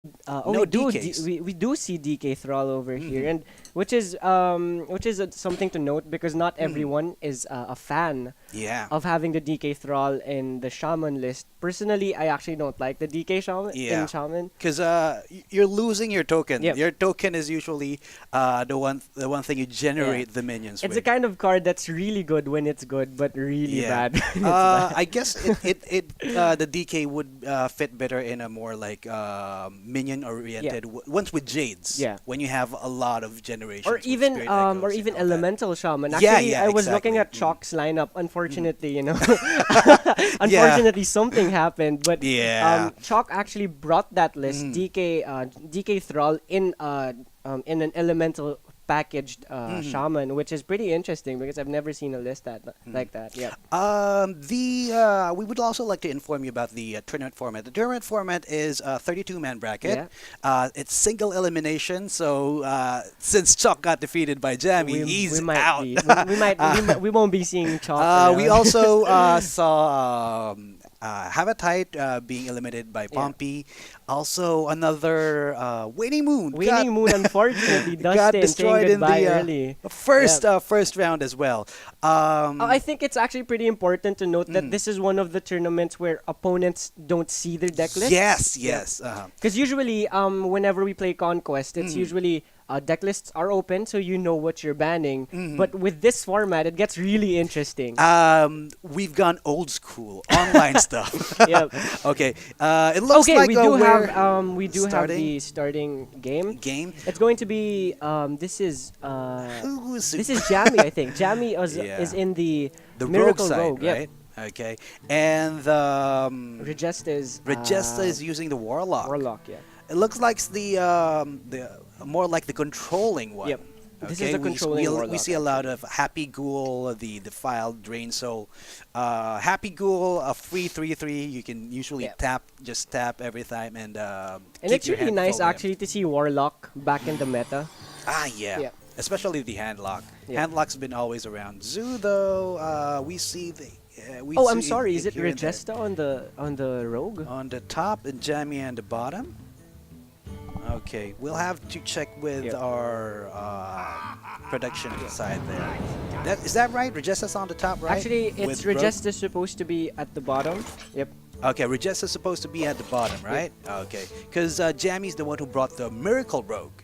No we do DKs. we do see DK Thrall over here, and which is something to note because not everyone is a fan Yeah. of having the DK Thrall in the Shaman list. Personally, I actually don't like the DK Shaman in Yeah. Shaman. Because you're losing your token. Yep. Your token is usually the one thing you Yeah. generate the minions It's with. a kind of card that's really good when it's good, but really Yeah. bad when it's bad. I guess the DK would fit better in a more like minion oriented ones with Jades. Yeah. When you have a lot of generations Or with even Spirit Echoes or and even all that. elemental shaman. Yeah, Actually, yeah, I was looking exactly. at Chalk's lineup. Unfortunately, Yeah. unfortunately something happened. But Yeah. Chalk actually brought that list Mm. DK Thrall in an elemental packaged shaman, which is pretty interesting because I've never seen a list like that. Yeah. We would also like to inform you about the tournament format. The tournament format is a 32-man bracket. Yeah. It's single elimination. So since Chuck got defeated by Jammy, he's we might out. be we won't be seeing Chalk We around. also saw Havatite being eliminated by Yeah. Pompey. Also, another Waning Moon Waning Moon, unfortunately, got Dustin saying destroyed in goodbye the early. first Yeah. first round as well. I think it's actually pretty important to note that this is one of the tournaments where opponents don't see their deck list. Yes, yes. Because usually, whenever we play Conquest, it's usually deck lists are open, so you know what you're banning. But with this format, it gets really interesting. We've gone old school online stuff. Yep. Okay. It looks Okay, like we do have starting the starting game. game. It's going to be this Who's is Jammy, I think. Jammy Yeah. is in the the Miracle rogue side, Rogue, yep. right? Okay. And the Regesta is Regesta is using the warlock. Warlock, yeah. It looks like the more like the controlling one. Yep. This is Okay, the controlling we warlock, see a lot of Happy Ghoul, the defiled drain soul. Happy Ghoul, a free 3/3. You can usually Yeah. just tap every time, and And keep it's your really hand nice full, yeah. actually to see Warlock back in the meta. Yeah. Yeah. Especially the handlock. Yeah. Handlock's been always around. Zoo though, we see the. We Oh, I'm see sorry. Is it here and there. Regesta on the rogue? On the top and Jammy on the bottom. Okay, we'll have to check with Yep. our production side there. Is that right? Regesta's on the top, right? Actually, it's With Rogue? Regesta supposed to be at the bottom. Yep. Okay, Regesta's supposed to be at the bottom, right? Okay, because Jammy's the one who brought the Miracle Rogue.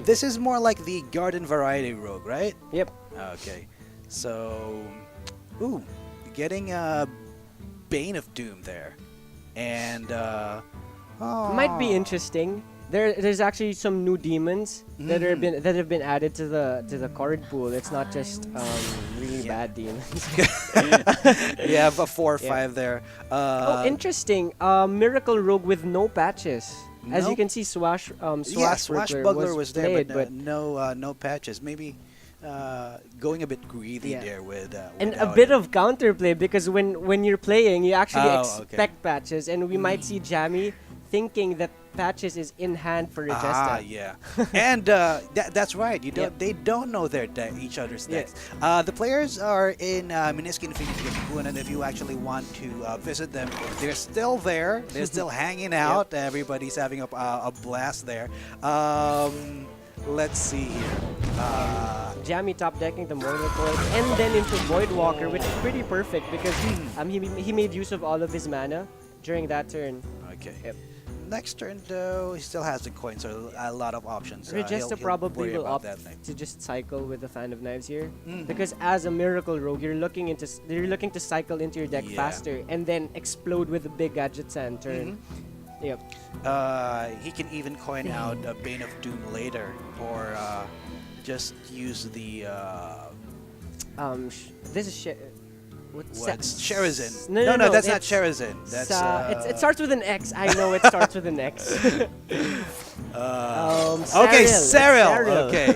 This is more like the Garden Variety Rogue, right? Yep. Okay, so, ooh, getting a Bane of Doom there, and Might be interesting. There's actually some new demons that have been added to the card pool. It's not just really bad demons. you have a 4 or Yeah. 5 there. Oh, interesting. Miracle Rogue with no patches. As you Nope. can see, Yeah, Swashbuckler Swashbuckler was there, played, but no patches. Maybe going a bit greedy Yeah. there with and a without bit it. of counterplay because when you're playing, you actually Oh, okay. expect patches, and we might see Jammy thinking that patches is in hand for Regesta. Yeah, and that's right. You don't. Yep. They don't know each other's Yeah. decks. The players are in Miniskin Infinity and if you actually want to visit them, they're still there. They're still hanging out. Everybody's having a blast there. Let's see here. Jammy top decking the Mortal Coil and then into Voidwalker, which is pretty perfect because he made use of all of his mana during that turn. Okay. Yep. Next turn, though, he still has the coins, so a lot of options. Regesta He'll probably worry will about opt that next. to just cycle with the Fan of Knives here, because as a Miracle Rogue, you're looking to cycle into your deck Yeah. faster and then explode with a big Gadget Sand turn. Yep. He can even coin out a Bane of Doom later, or just use the This is what's Sherazin? No, that's not it's- Sherazin. That's it starts with an X. I know it starts with an X. okay, Cyril. Cyril. Okay,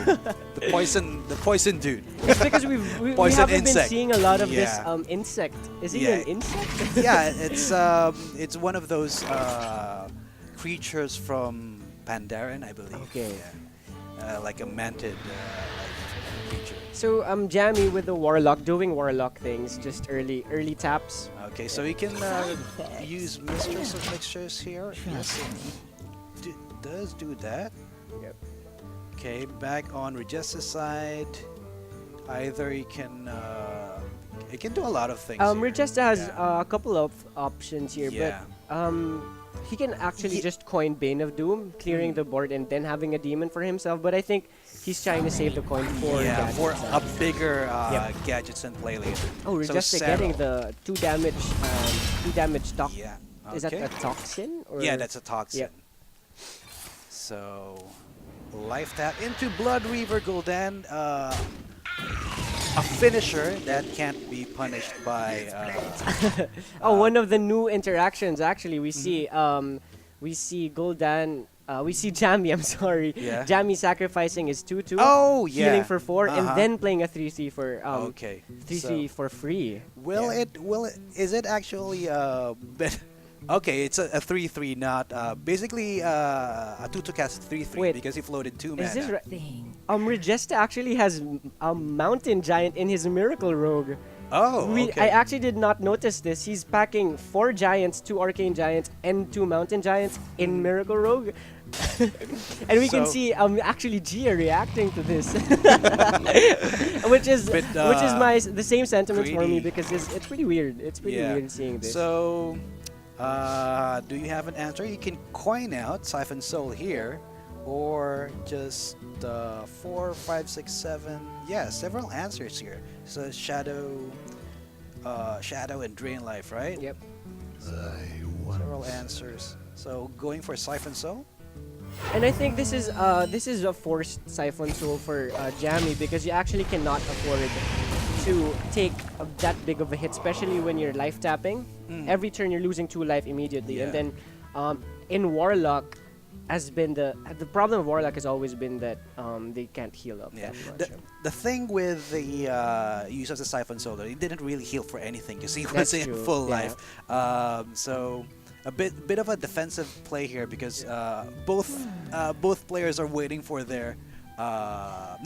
the poison dude. It's because we Poison haven't been insect. seeing a lot of this Yeah. insect. Is he Yeah. an insect? Yeah, it's one of those creatures from Pandaren, I believe. Okay. Yeah. Like a mantid like creature. So Jammy with the Warlock doing Warlock things, just early taps. Okay, so you can use Mistress of Mixtures here. Yes. does do that. Yep. Okay, back on Regesta's side, either he can do a lot of things. Here. Regesta has Yeah. a couple of options here, Yeah. but he can actually just coin Bane of Doom, clearing the board and then having a demon for himself. But I think he's trying to save the coin for Yeah, Gadget for Center. a bigger Yep. gadgets and play later. Oh, So Regesta Settle. getting the 2 damage stock. Yeah. Is that Okay. a toxin? Or? Yeah, that's a toxin. Yep. So, life tap into Blood Reaver Gul'dan. A finisher that can't be punished by. One of the new interactions actually we see Gul'dan. We see Jammy. I'm sorry. Yeah. Jammy sacrificing his 2/2. Oh yeah. Healing for 4 and Uh-huh. then playing a 3/3 for Okay. 3/3 for free. Will Yeah. it is it actually okay, it's a 3/3, not basically a 2 to cast 3/3 Wait, because he floated 2 mana. Is this right? Regesta actually has a Mountain Giant in his Miracle Rogue. Oh, okay. I actually did not notice this. He's packing 4 Giants, 2 Arcane Giants, and 2 Mountain Giants in Miracle Rogue. And we can So- see actually Gia reacting to this, which is Bit, the same sentiments for me greedy. because it's pretty weird. It's pretty Yeah. weird seeing this. So, do you have an answer? You can coin out Siphon Soul here, or just 4, 5, 6, 7. Yeah, several answers here. So Shadow and Drain Life, right? Yep. Several answers. So going for Siphon Soul. And I think this is a forced Siphon Soul for Jammy because you actually cannot afford to take that big of a hit, especially when you're life tapping. Every turn you're losing 2 life immediately, and Yeah. then in Warlock has been the problem of Warlock has always been that they can't heal up Yeah. that much. The thing with the use of the Siphon Soul, it didn't really heal for anything because he was That's in true, full yeah. life. So a bit of a defensive play here because both players are waiting for their.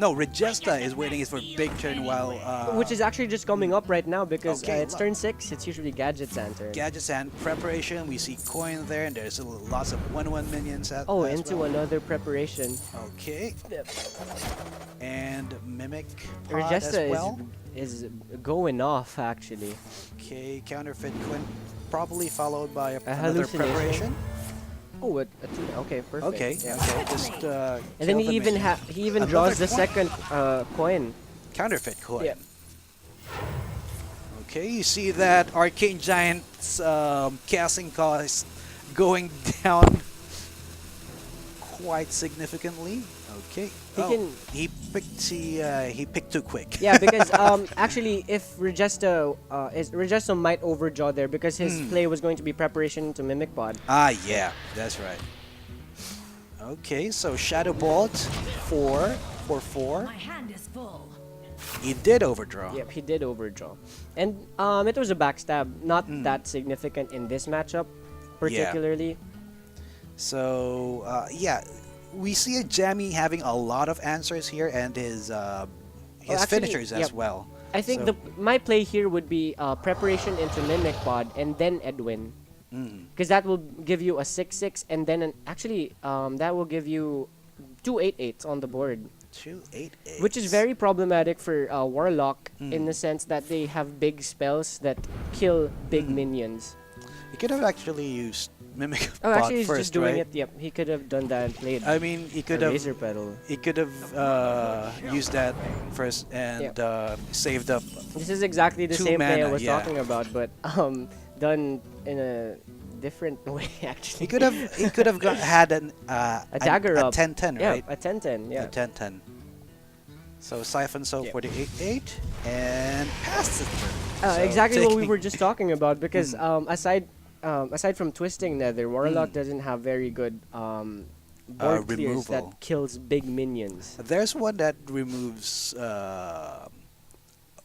No, Regesta is waiting for big turn while Which is actually just coming up right now because Okay, it's turn 6. It's usually Gadget's turn. gadgets and preparation. We see coin there, and there's lots of 1/1 minions. Oh, as into well. another preparation. Okay, and mimic pod Regesta as well. is going off actually. Okay, counterfeit coin, probably followed by another hallucination. preparation. Oh, okay, perfect. Okay, yeah. okay, just And then kill the minion. he even Another draws the coin? second coin. Counterfeit coin. Yeah. Okay, you see that Arcane Giant's casting cost going down quite significantly. Okay. He picked too quick. Yeah, because actually, if Regesta might overdraw there because his play was going to be preparation to Mimic Pod. Ah, yeah, that's right. Okay, so Shadow Bolt 4 for 4. My hand is full. He did overdraw. Yep, he did overdraw, and it was a backstab, not that significant in this matchup, particularly. So yeah, we see a Jammy having a lot of answers here and his actually, finishers as yep. well. I think So- my play here would be preparation into Mimic Pod and then Edwin. Because that will give you a 6/6 and then that will give you 2 8/8s on the board, 2, 8, 8. which is very problematic for Warlock in the sense that they have big spells that kill big minions. He could have actually used Mimic Oh, Pod actually, he's first, just doing right? it. Yep, he could have done that and played I mean, he could a have Razor Pedal. used that first and saved up. This is exactly the 2 same play I mana, was yeah. talking about, but done in a different way actually. He could have had a dagger a up. 10-10, Yeah, right? a 10-10. Yeah. A 10-10. So Siphon Soul Yeah. for the 8-8 and passed the turn. So Exactly what we taking- were just talking about because aside from Twisting Nether, Warlock doesn't have very good board clears removal. that kills big minions. There's one that removes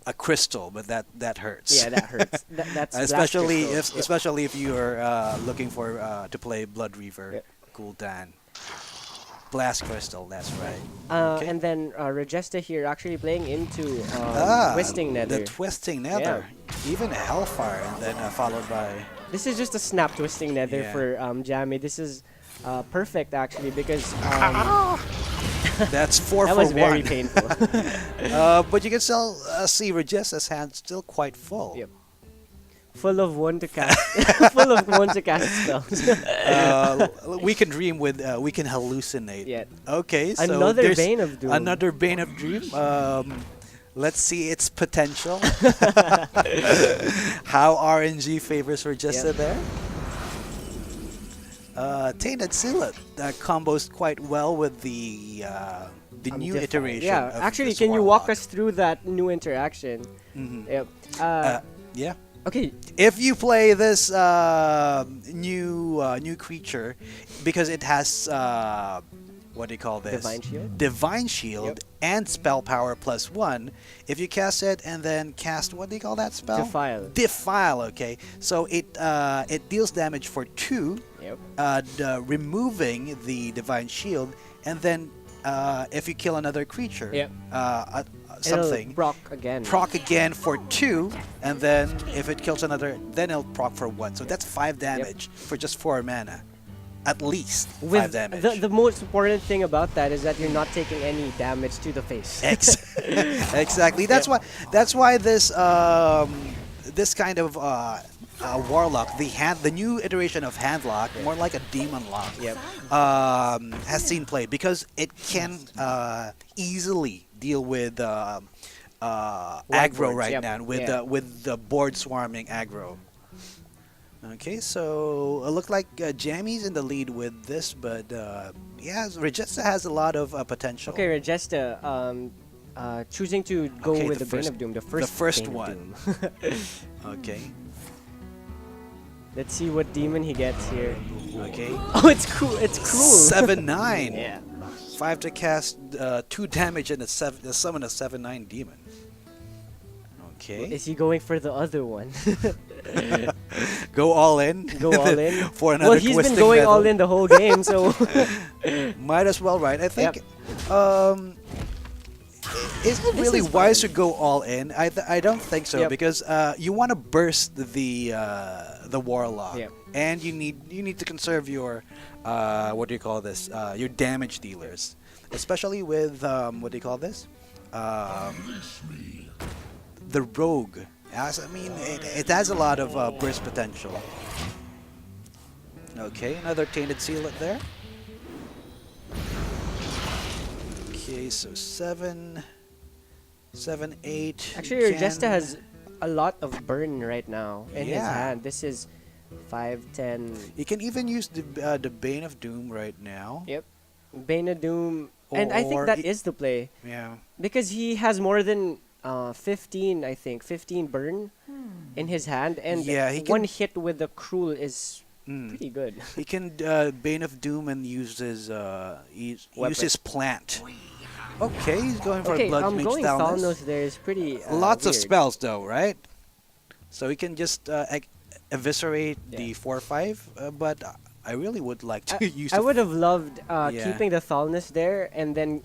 a crystal, but that hurts. Yeah, that hurts. That's Blast especially Crystal. especially if you're looking for to play Blood Reaver, Yeah. Gul'dan. Blast Crystal, that's right. Okay. And then Regesta here actually playing into Twisting Nether. The Twisting Nether. Even Hellfire, and then followed by... This is just a snap Twisting Nether Yeah. for Jammy. This is perfect actually because That's four that for was very one. painful. But you can still see Regesta's hand still quite full. Yep. Full of one to cast, full of one to cast spells. We can dream with, we can hallucinate. Yeah. Okay, so Another there's Bane of Doom. another Bane of Dream. Let's see its potential. How RNG favors Regesta Yep. there. Tainted Sealet combos quite well with the new Different. iteration. Yeah, of actually, this can you walk Warlock. us through that new interaction? Mhm. Yep. Yeah. Okay. If you play this new creature, because it has what do you call this? Divine Shield? Divine Shield Yep. and spell power +1. If you cast it and then cast, what do you call that spell? Defile. Defile. Okay, so it deals damage for 2, Yep. removing the Divine Shield, and then if you kill another creature, Yep. something. It'll proc again. Proc again for 2, and then if it kills another, then it'll proc for 1. So that's 5 damage for just 4 mana. At least 5 With damage. the most important thing about that is that you're not taking any damage to the face. Exactly. That's why this this kind of warlock, the new iteration of handlock, more like a demon lock, Yep. has seen play because it can easily deal with aggro boards, right yep, now yeah. with the board swarming aggro. Okay, so it looked like Jammy's in the lead with this, but yeah, Regesta has a lot of potential. Okay, Regesta, choosing to go Okay, with the the Bane first- of Doom, the the first Bane of one. Doom. Okay, Let's see what demon he gets here. okay. Oh, it's cool. It's cruel. 7/9. Yeah. 5 to cast 2 damage and summon a 7/9 demon. Okay. Is he going for the other one? Go all in. Go all in? For another Well, he's been twisting going all metal. in the whole game, so Might as well, right? I think. Yep. Is it This really is wise fine. to go all in? I don't think so Yep. because you want to burst the warlock, Yep. and you need to conserve your what do you call this? Your damage dealers, especially with what do you call this? The rogue. As I mean, it has a lot of burst potential. Okay, another tainted sealet there. Okay, so 7, 8. actually, can- Regesta has a lot of burn right now in his Yeah. hand. This is 5, 10. You can even use the Bane of Doom right now. Yep. Bane of Doom. And I think Or that i- is the play. Yeah. Because he has more than 15, I think, 15 burn in his hand. And Yeah, he one can- hit with the Cruel is Mm. pretty good. He can Bane of Doom and use his Weapon. plant. Okay, he's going for Okay, Blood Mage going Thalnos. Thalnos there is pretty Lots of weird. spells though, right? So he can just evaporate the Yeah. 4/5, but I really would like to use. I the would have loved Yeah. keeping the Thalnos there and then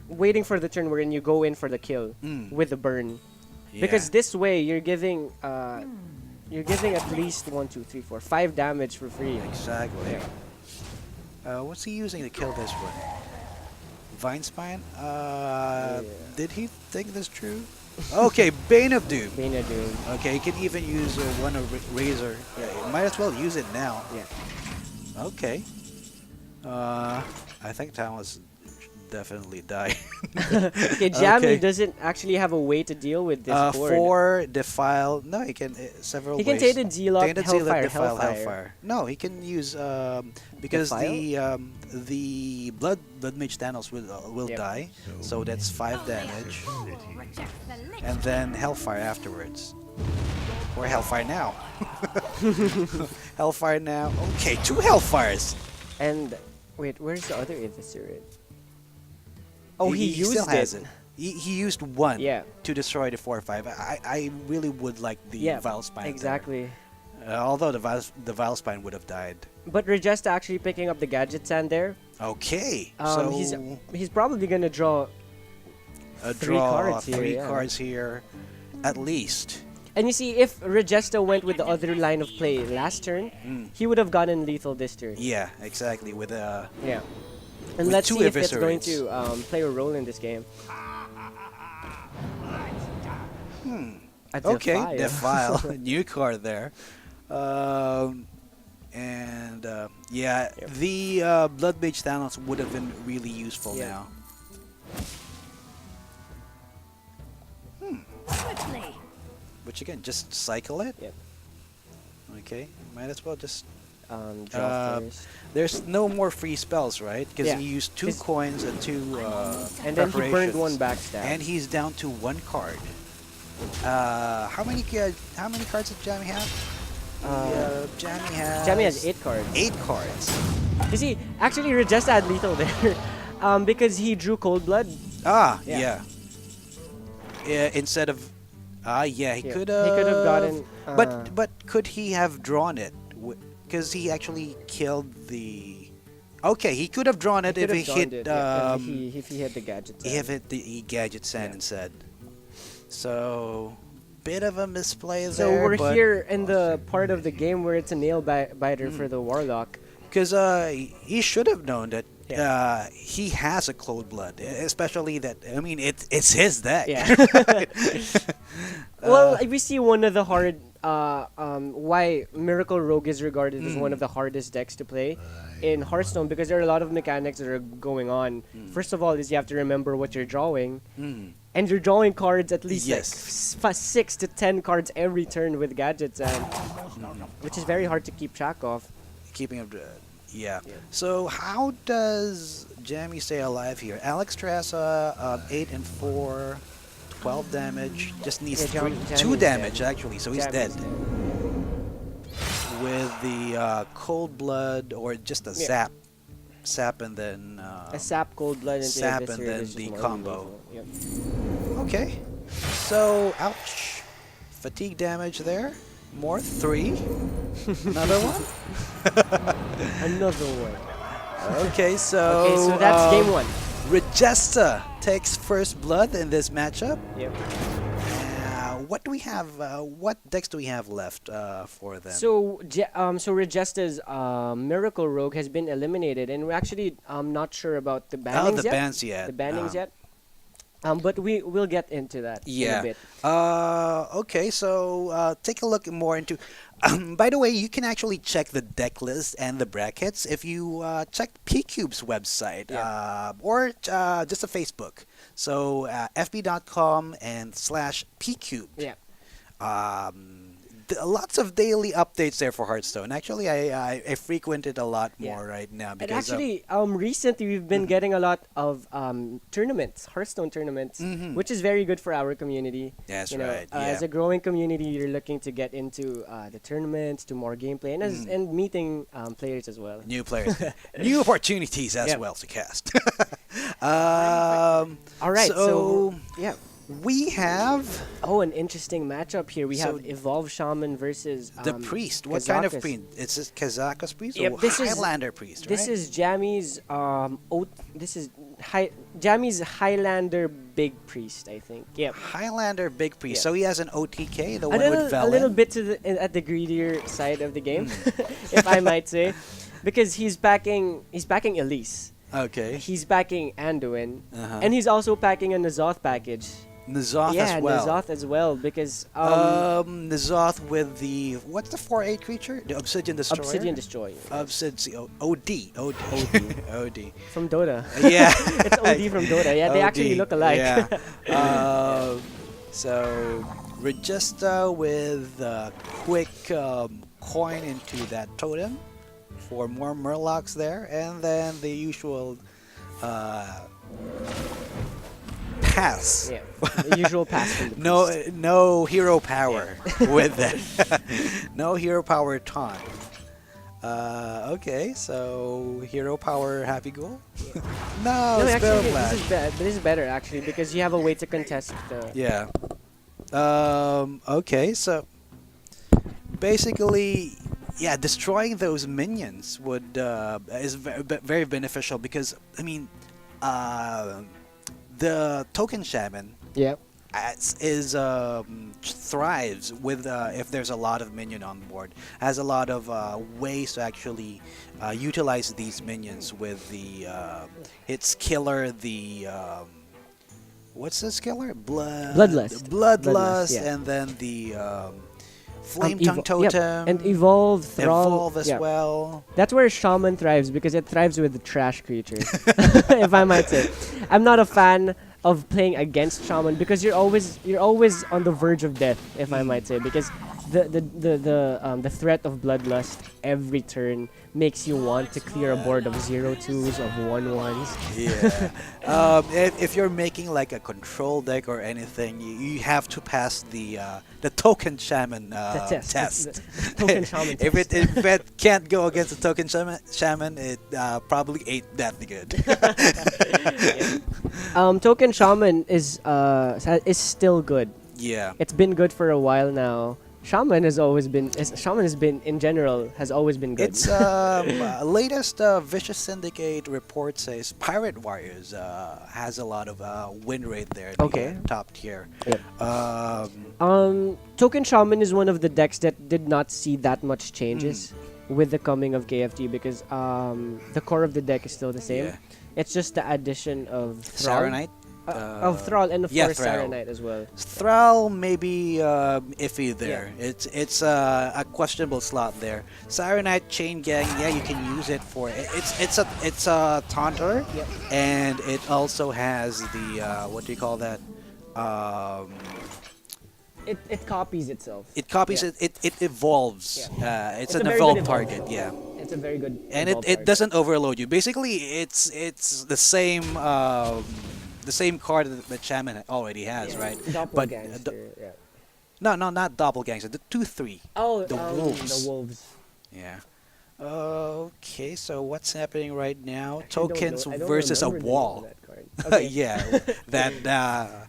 waiting for the turn wherein you go in for the kill Mm. with the burn. Yeah. Because this way you're giving at least 1, 2, 3, 4, 5 damage for free. Exactly. What's he using to kill this one? Vine Spine? Did he think this true? Okay, Bane of Doom. Bane of Doom. Okay, you can even use one of Razor. Yeah, you might as well use it now. Yeah. Okay. I think Talon's definitely die. Okay, Jammy Okay. doesn't actually have a way to deal with this board. 4 Defile. No, he can several He can ways. Tainted Zealot, Tainted Zealot, Hellfire, Defile, Hellfire. No, he can use because Defile? the blood mage Thanos will Yep. die, so that's 5 damage, and then Hellfire afterwards, or Hellfire now. Hellfire now. Okay, 2 Hellfires. And wait, where's the other Eviscerate? Oh, he used still it. has it. He used 1 Yeah. to destroy the 4/5. I really would like the Yeah, Vile Spine. there. exactly. Although the Vile Spine would have died. But Regesta actually picking up the gadget sand there. Okay, so He's probably gonna draw a three draw cards here, 3 yeah. cards here, at least. And you see, if Regesta went with the other line of play last turn, he would have gotten lethal this turn. Yeah, exactly. With Yeah. And with let's two see if it's going eviscerates. to play a role in this game. A Okay, Defile. Defile, new card there. And yeah, Yep. the Blood Mage Thanos would have been really useful Yeah. now. Quickly. Which again, just cycle it. Yep. Okay, might as well just. Draw first. There's no more free spells, right? Because Yeah. he used 2 His- coins and 2 And then he burned preparations. one backstab. And he's down to 1 card. How many cards does Jammy have? Jammy has 8 cards. 8 cards. You see, actually Regesta had lethal there. Because he drew Cold Blood. Ah, Yeah. yeah. Yeah, instead of yeah, he Yeah. could He could have gotten. but could he have drawn it? Because he actually killed the. Okay, he could have drawn it if he hit. If he hit the gadget. If hit the gadget sand Yeah. instead. So, bit of a misplay So there. we're here in the part of the game where it's a nail biter for the Warlock. Because he should have known that Yeah. he has a Cold Blood, especially that. I mean, it's his deck. Yeah. Well, we see one of the hard. Why Miracle Rogue is regarded as one of the hardest decks to play in Hearthstone, because there are a lot of mechanics that are going on. First of all, is you have to remember what you're drawing, and you're drawing cards at least Yes. like 6 to 10 cards every turn with gadgets, and which is very hard to keep track of. Keeping up. Yeah. Yeah. So how does Jammy stay alive here? Alex Tressa, 8 and 4, 12 damage. Just needs Yeah, Jammy's 2 dead. damage actually, so he's Jammy's dead. With the Cold Blood or just a Yeah. sap and then. A sap Cold Blood into Sap and Eviscerate then is just the more combo. lethal. Yep. Okay. So ouch. Fatigue damage there. More 3. Another one. Another one. Okay, so. Okay, so that's game 1. Regesta takes first blood in this matchup. Yep. What do we have? What decks do we have left for them? So, so Regesta's Miracle Rogue has been eliminated, and we're actually not sure about the bannings the yet. bans yet. The bannings yet. But we'll get into that in Yeah. a bit. Okay, so take a look more into. By the way, you can actually check the deck list and the brackets if you check Pcubed's website or just a Facebook. So fb.com and /Pcubed. Yeah. Lots of daily updates there for Hearthstone. Actually, I frequent it a lot Yeah. more right now And because actually, recently we've been getting a lot of tournaments, Hearthstone tournaments, which is very good for our community. That's You know, right. As a growing community, you're looking to get into the tournaments, to more gameplay, and meeting players as well. New players, new opportunities as Yep. well to cast. All right, so yeah. we have Oh, an interesting matchup here. We So have Evolved Shaman versus the priest. What kind of Kazakus. priest? It's a Kazakus priest Yep, or this is- Highlander priest, This right? is Jammy's Jammy's Highlander Big Priest, I think. Yep. Highlander big priest. Yeah. So he has an OTK, the A one little, with a Velen. little bit at the greedier side of the game, if I might say, because he's backing Elise, Okay. he's backing Anduin, Uh-huh. and he's also packing a Nazoth package. N'Zoth yeah, as well. Nazoth as well, because N'Zoth with the what's the 4/8 creature? The Obsidian Destroyer. Obsidian Destroyer Obsidian OD. OD. from Dota. Yeah. It's OD from Dota. Yeah, they actually OD, look alike. Yeah. So Regesta with a quick coin into that totem for more Murlocs there, and then the usual pass. Yeah, the usual pass from the No, priest. no hero power with that. No hero power taunt. Okay, so hero power happy goal. No, No, it's actually, Blast. this is better actually because you have a way to contest the. Yeah. Okay, so basically, yeah, destroying those minions would is very beneficial because I mean, the token shaman Yeah. thrives with if there's a lot of minion on board. Has a lot of ways to actually utilize these minions with the its killer, the what's this killer? Bloodlust. Bloodlust, yeah. and then the flame tongue Yep. totem. And evolve, thrall. Evolve as yeah. well. That's where shaman thrives because it thrives with the trash creatures. If I might say, I'm not a fan of playing against shaman because you're always on the verge of death. If I might say, because the threat of bloodlust every turn makes you want to clear a board of 0-2s, of 1-1s. Yeah. If you're making like a control deck or anything, you have to pass the token shaman The test. test. The token shaman If test. if it can't go against the token shaman, it probably ain't that good. Token shaman is still good. Yeah. It's been good for a while now. Shaman has been in general has always been good. Its latest Vicious Syndicate report says Pirate Warriors has a lot of win rate there. The, Okay. top tier. Yep. Um, Token Shaman is one of the decks that did not see that much changes with the coming of KFT because the core of the deck is still the same. Yeah. It's just the addition of Thrall, Saronite. of Thrall, and of yeah, course Thrall. Saronite as well. Thrall may be iffy there. It's a questionable slot there. Saronite Chain Gang, yeah, you can use it for it's a taunter, Yep. and it also has the what do you call that? It copies itself. It copies Yeah. it evolves. Yeah. It's It's a an very evolved good target, evolve. yeah. It's a very good. And evolved it target. doesn't overload you. Basically, it's the same card that Shaman already has, right? But Doppelgangster, yeah. no, not Doppelgangster. The 2/3. Oh, the wolves. The wolves. Yeah. Okay, so what's happening right now? Actually, I don't Tokens know- I don't versus a remember the name of wall. that card. Okay. Yeah, that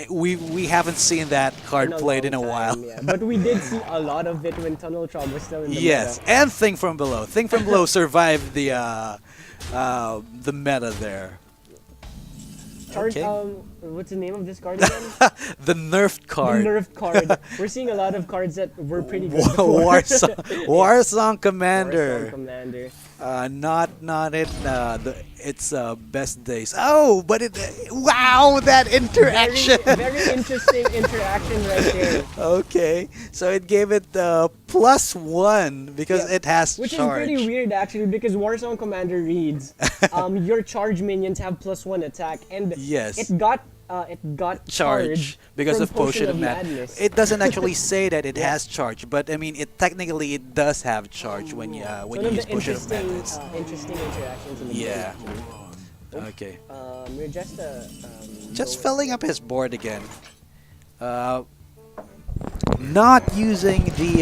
we haven't seen that card played in a long while. time, yeah. But we did see a lot of it when Tunnel Trap was still in the Yes, meta. and Thing from Below. Thing from Below survived the meta there. Charge, Okay. what's the name of this card again? The nerfed card. The nerfed card. We're seeing a lot of cards that were pretty good. Warsong Warsong Commander. Commander. Not it. It's best days. Oh, but it. Wow, that interaction. Very interesting interaction right there. Okay, so it gave it +1 because Yeah. it has Which charge. is pretty weird actually because Warsong Commander reads your charge minions have +1 attack and Yes. it got Charge because from of Potion of Madness. It doesn't actually say that it Yeah. has charge, but I mean, technically it does have charge when you It's when one you of use the Potion of interesting, Madness. interesting interactions in the Yeah. game. Okay. Regesta. Just filling up his board again. Not using the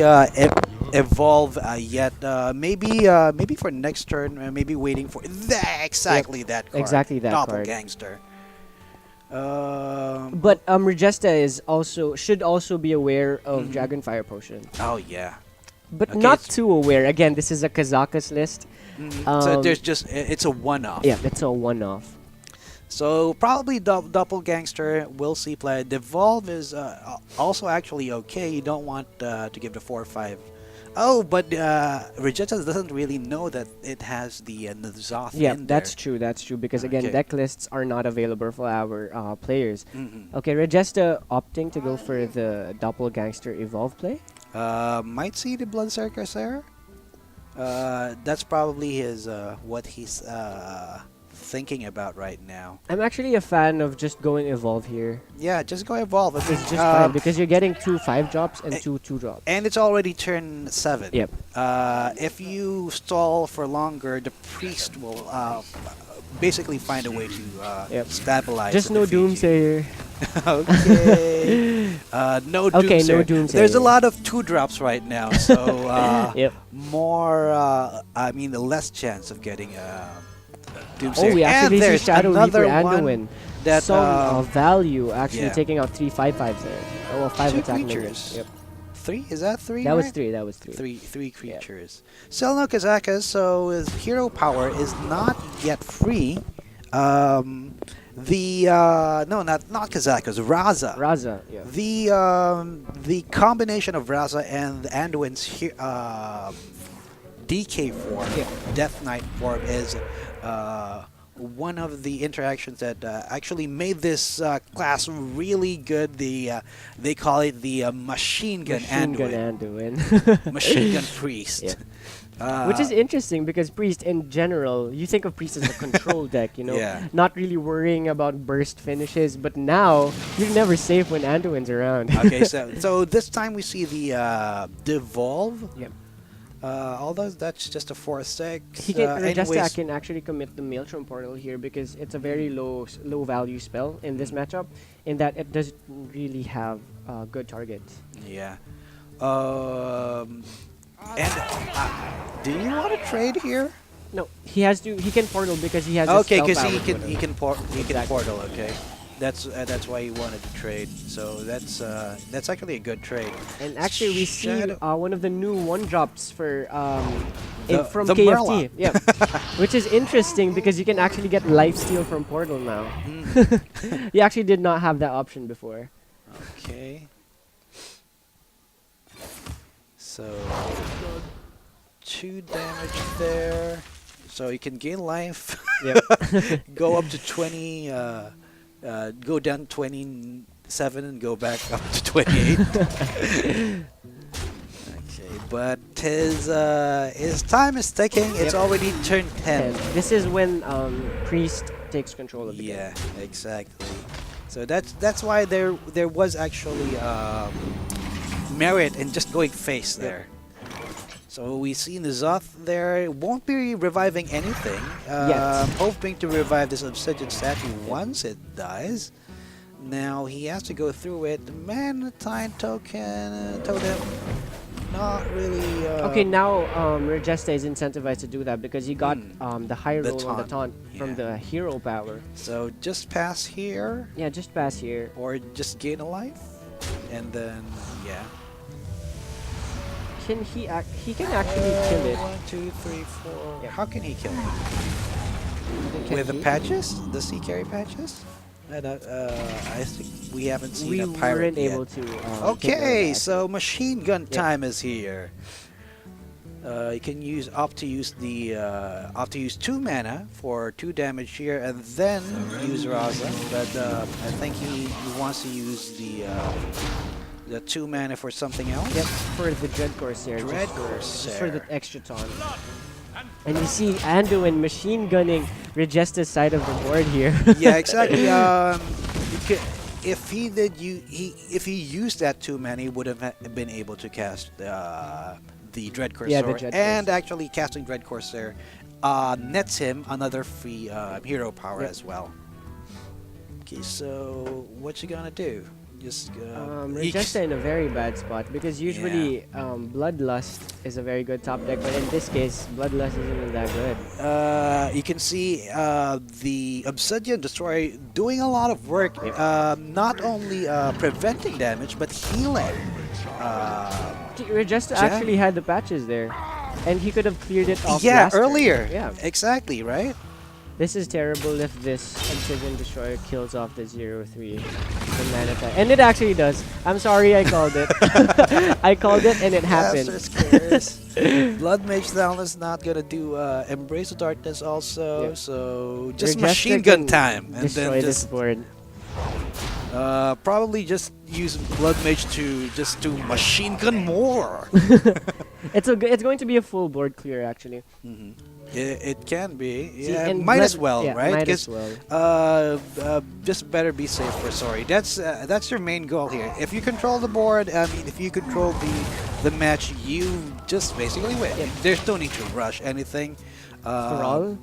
evolve yet. Maybe for next turn. Maybe waiting for exactly that card. Exactly that card. Doppelgangster. But Regesta should also be aware of Dragonfire Potion, Oh yeah. but Okay, not it's- too aware. Again, this is a Kazakus list. So there's just it's a one-off. Yeah, it's a one-off. So probably Doppelgangster will see play. Devolve is also actually okay. You don't want to give the 4/5. Oh, but Regesta doesn't really know that it has the N'Zoth Yeah, in that's there. true. That's true because again, Okay. deck lists are not available for our players. Mhm. Okay, Regesta opting to go for the Doppelgangster Evolve play. Might see the Blood Circus there. That's probably his what he's thinking about right now. I'm actually a fan of just going Evolve here. Yeah, just go evolve. I mean, It's just fine because you're getting 2 5-drops and 2 2-drops. and it's already turn 7. Yep. If you stall for longer, the priest will basically find a way to Yep. stabilize. Just and no defeat you. Doomsayer. Okay. No Doomsayer. Okay, no Doomsayer. There's a lot of 2-drops right now, so Yep. more. I mean, less chance of getting Doomsayer. Oh, we And actually see there's Shadow another Reaper one Anduin. that Some value actually yeah. taking out 3 5/5s there. Oh, well, 5 Two attack creatures. minions. Yep. 3. Is that 3? That was right? 3. That was 3. Three creatures. Selno Kazakas, so his hero power is not yet free. No, not Kazakus, Raza. Raza, yeah. The combination of Raza and Anduin's DK form, Yeah. Death Knight form, is one of the interactions that actually made this class really good. They call it the Machine Gun Machine Gun Anduin, Anduin. Machine Gun Priest. Yeah. Which is interesting because Priest in general, you think of Priest as a control deck, you know, Yeah. not really worrying about burst finishes. But now you're never safe when Anduin's around. Okay, so this time we see the Devolve. Yep. Although that's just a 4/6. He can Regesta anyways, can actually commit the Maelstrom Portal here because it's a very low value spell in this matchup, in that it doesn't really have good targets. yeah. And do you want to trade here? No, he has to. He can portal because he has. Okay, because because he can Exactly. portal. Okay, that's why he wanted to trade. So that's actually a good trade. And actually, we see Shadow- one of the new one drops for from the KFT. Merla. Yeah, which is interesting because you can actually get lifesteal from portal now. Mm. You actually did not have that option before. Okay. So 2 damage there. So you can gain life. Yep. Go up to 20. Go down 27 and go back up to 28. Okay, but his time is ticking. It's Yep. already turned 10. And this is when Priest takes control of the game. Yeah, exactly. So that's why there was actually merit in just going face there. So we see N'Zoth there. Won't be reviving anything. Yet. Hoping to revive this Obsidian statue once it dies. Now he has to go through it. Manatine totem. Not really. Okay, now Regesta is incentivized to do that because he got the high The roll on the taunt, taunt from yeah. the hero power. So just pass here, Yeah, just pass here. or just gain a life, and then yeah. Can he he can actually kill it. 1, 2, 3, 4. Yeah. How can he kill it? Can With the he? patches? Does he carry patches? I think we haven't seen We a pirate weren't yet. able to. Okay, get so machine gun Yep. time is here. You can opt to use 2 mana for 2 damage here, and then use Raza. But I think he wants to use the 2 mana for something else. Yep, for the Dread Corsair. Dread just for the Corsair. extra taunt. And you see Anduin machine gunning Regesta's side of the board here. Yeah, exactly. If he if he used that 2 mana, he would have been able to cast the Dread Corsair. Yeah, the Dread and Corsair. actually casting Dread Corsair nets him another free hero power Yep. as well. Okay, so what you gonna do? Just Regesta in a very bad spot because usually Bloodlust is a very good top deck, but in this case, Bloodlust isn't even that good. you can see the Obsidian Destroyer doing a lot of work, not only preventing damage but healing. Regesta Jam. actually had the patches there, and he could have cleared it off. Yeah, last turn. earlier. Yeah, Exactly, right? this is terrible if this Obsidian Destroyer kills off the 0/3 the mana type. And it actually does. I'm sorry I called it. I called it and it happened. Master Scares. Blood Mage Down is not gonna do Embrace of Darkness also, Yeah. so just Regesta machine gun can time, and Destroy then this just board. probably just use Blood Mage to just do machine gun more. It's going to be a full board clear actually. It can be, See, yeah. and Might as Blood- well, yeah, right? might 'Cause, as well. just better be safe for sorry. That's your main goal here. If you control the board, I mean, if you control the match, you just basically win. Yep. There's no need to rush anything. Thrall?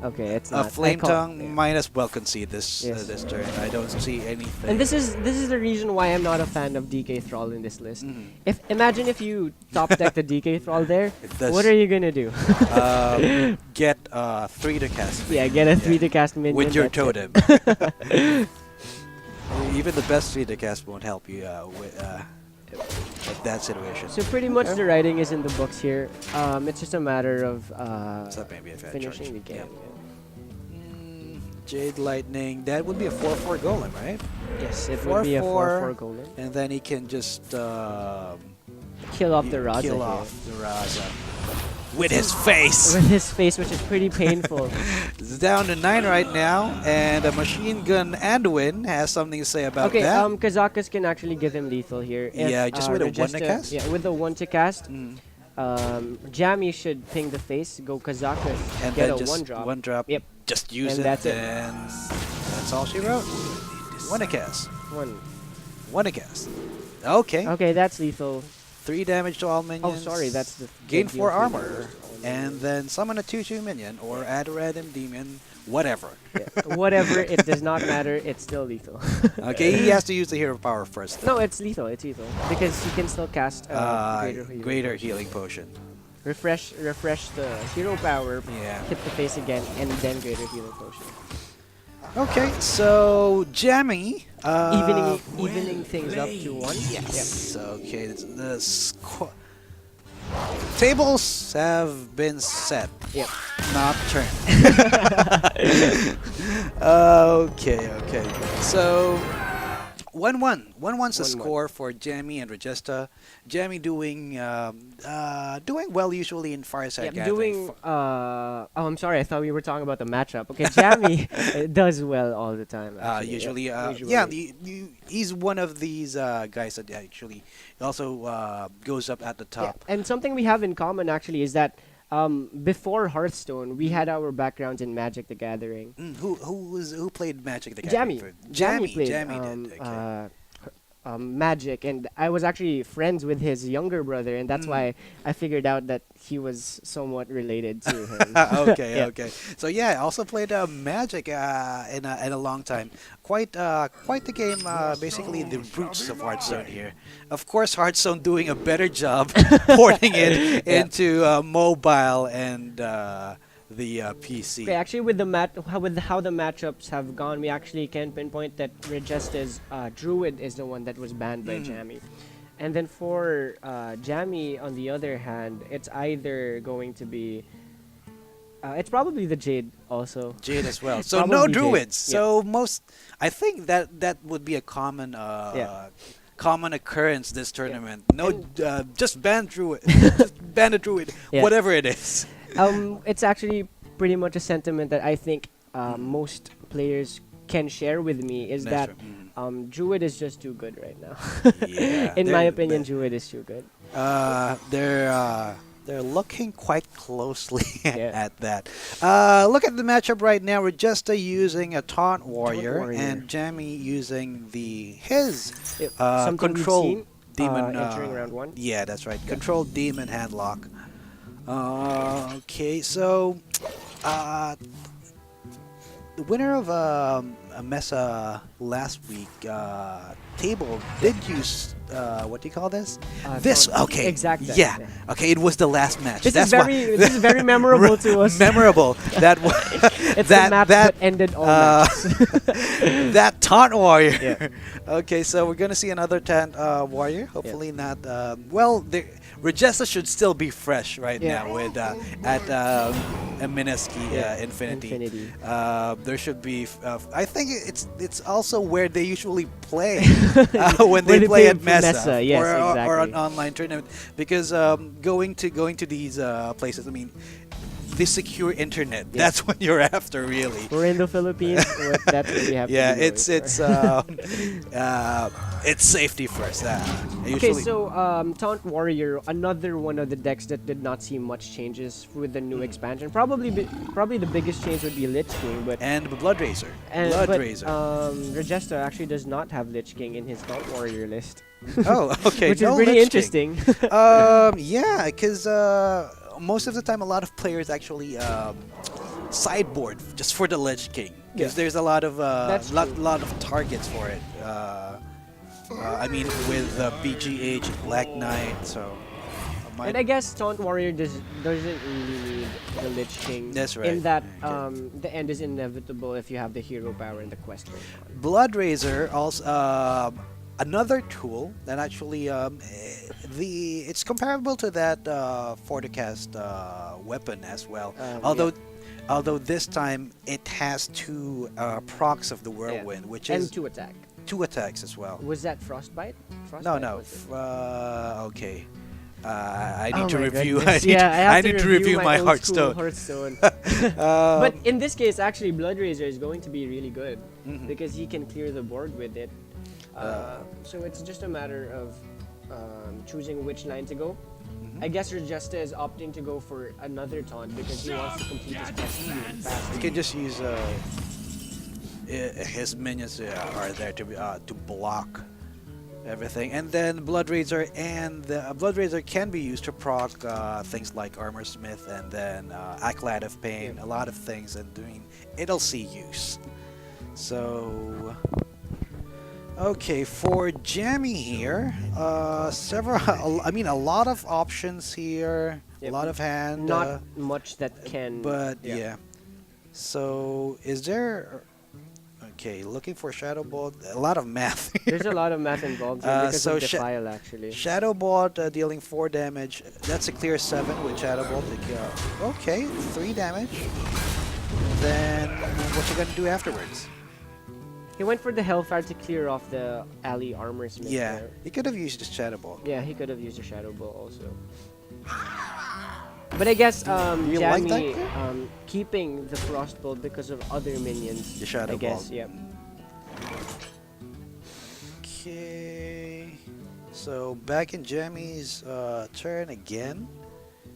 Okay, it's not. Flame Tongue yeah. might as well concede this Yes. this turn. I don't see anything. And this is the reason why I'm not a fan of DK Thrall in this list. Mhm. Imagine if you top deck the DK Thrall there, It does, what are you gonna do? get 3 to cast. Yeah, get a 3 to cast minion. with your that's it. totem. Even the best 3 to cast won't help you with that situation. So pretty much Okay. the writing is in the books here. It's just a matter of So maybe a fair finishing charge. the game. Yeah. Jade Lightning. That would be a 4/4 golem, right? Yes, it would be a 4/4 golem. And then he can just Kill off the Raza kill here. off the Raza with his face. With his face, which is pretty painful. It's down to 9 right now, and a Machine Gun Anduin has something to say about Okay, that. Kazakus can actually give him lethal here. If, Yeah, just with a 1 to Regesta- cast? Yeah, with a 1 to cast. Mm. Jammy should ping the face, go Kazakus, And get then a just 1-drop. 1-drop. Yep. Just use And it, that's it. and that's all she wrote. 1 to cast. 1 to cast. Okay. Okay, that's lethal. 3 damage to all minions. Oh, sorry, that's the Gain the 4 deal for armor, and then summon a 2/2 minion or add a random demon, whatever. Yeah. Whatever, it does not matter. It's still lethal. Okay, he has to use the hero power first. No, it's lethal. It's lethal because he can still cast Greater healing potion. refresh the hero power, Yeah. hit the face again, and then greater healing potion. Okay, so Jammy. Evening things up to 1. Yes. Okay. Tables have been set. Yep. Not turned. Okay. So 1-1. 1-1's the 1-1. score for Jammy and Regesta. Jammy doing well usually in Fireside Yep, Gathering. I'm sorry. I thought we were talking about the matchup. Okay, Jammy does well all the time. Actually. Usually, Usually. yeah, he's one of these guys that actually also goes up at the Yeah, top. and something we have in common actually is that before Hearthstone, we had our backgrounds in Magic the Gathering. Who played Magic the Jammy. Gathering? Jammy played Jammy did. Okay. Magic, and I was actually friends with his younger brother, and that's Mm. why I figured out that he was somewhat related to him. Okay, Yeah. okay. So yeah, I also played Magic in a long time. Quite the game. Basically, the roots of Hearthstone here. Of course, Hearthstone doing a better job porting it Yeah. into mobile and the PC. Okay, actually, with how the matchups have gone, we actually can pinpoint that Regesta's Druid is the one that was banned by Mhm. Jammy. And then for Jammy, on the other hand, it's either going to be... it's probably the Jade also. Jade as well. So no Probably Jade. druids. Yeah. So I think that would be a common common occurrence this tournament. No, just ban druid, just ban a druid, Yeah. whatever it is. It's actually pretty much a sentiment that I think most players can share with me is That's that right. Druid is just too good right now. Yeah, In my they're- opinion, Druid is too good. They're looking quite closely Yeah. at that. Look at the matchup right now. Regesta using a Taunt Warrior, Warrior. and Jammy using his Something we've control seen, demon. entering round 1. Yeah, that's right. Control demon handlock. Okay, so the winner of a Mesa last week table did use what do you call this? This okay. Exactly. Yeah. Okay, it was the last match. This That's is this is very memorable to us. Memorable. That was It's the match that ended all matches. that taunt warrior. Yeah. Okay, so we're gonna see another taunt warrior. Hopefully not. Well, Regesta should still be fresh right Yeah. now with at Mineski Infinity. There should be. I think it's also where they usually play when Where they they play play at for Mesa, Mesa, yes, or exactly. an online tournament, because going to these places, I mean, the secure internet. Yeah. That's what you're after, really. We're in the Philippines. That's what we have Yeah, to do. it's safety first. Okay, Usually, so Taunt Warrior, another one of the decks that did not see much changes with the new expansion. Probably the biggest change would be Lich King, but and Blood Razor. Regesta actually does not have Lich King in his Taunt Warrior list. Oh, okay. Which no is pretty Lich King. interesting. Yeah, because most of the time, a lot of players actually sideboard just for the Lich King, because Yeah. there's a lot of That's lot of targets for it. I mean, with BGH, Black Knight, so. And I guess Taunt Warrior doesn't really need the Lich King. That's right. In that Okay. the end is inevitable if you have the hero power and the quest going on. Blood Razor also another tool that actually it's comparable to that Forticast weapon as well. Although Although this time it has two procs of the whirlwind, which and is 2 attack. two attacks as well. Was that frostbite? No, Frostbite no. was it? Okay. I Oh need to my review. goodness. I need to review my old school Hearthstone. But in this case, actually, Blood Razor is going to be really good Mhm. because he can clear the board with it. So it's just a matter of choosing which line to go. I guess Regesta is opting to go for another taunt because he wants to complete his quest even faster. You can just use his minions are there to block everything, and then Blood Razor and the Blood Razor can be used to proc things like Armor Smith and then Acolyte of Pain, a lot of things, and it'll see use. So okay, for Jammy here, a lot of options here, Yep. a lot of hand, Not much that can. but yeah. So is there? Okay, looking for Shadow Ball. A lot of math. There's a lot of math involved here because so of Defile, actually. Shadow Ball dealing 4 damage. That's a clear 7 with Shadow Ball. Okay, 3 damage. Then what you gonna do afterwards? He went for the Hellfire to clear off the alley armor smith. Yeah, there. he could have used his Shadow Ball. Yeah, he could have used a Shadow Ball also. But I guess You like that Jammy card? keeping the Frostbolt because of other minions. The Shadow I guess, Ball. yep. Okay, so back in Jammy's turn again.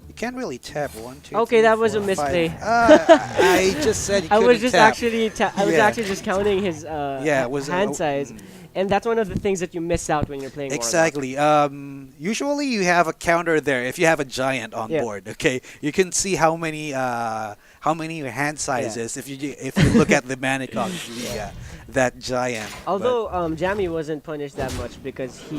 You can't really tap 1, 2. Okay, 3, that was a 4, misplay. 5. I just said you I couldn't was just tap. actually I was Yeah. actually just counting his Yeah, it was hand size, and that's one of the things that you miss out when you're playing Warlock. Exactly. Usually you have a counter there if you have a giant on Yeah. board. Okay, you can see how many your hand size is if you look at the mana cost, that giant. Although Jammy wasn't punished that much because he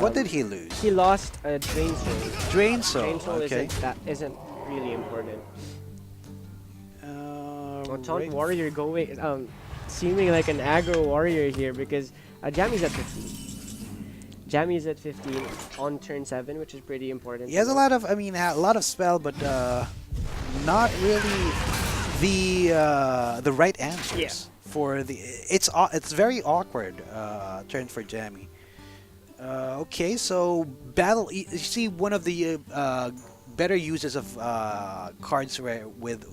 What did he lose? he lost a Drain Soul. Drain Soul. Drain Soul Okay. isn't really important. Taunt Right. Warrior going seeming like an aggro warrior here because Jammy's at 15. Jammy's at 15 on turn 7, which is pretty important. He has a lot of, a lot of spell, but not really the right answers Yeah. for the. It's very awkward turn for Jammy. Okay, so battle. You see, one of the better uses of cards where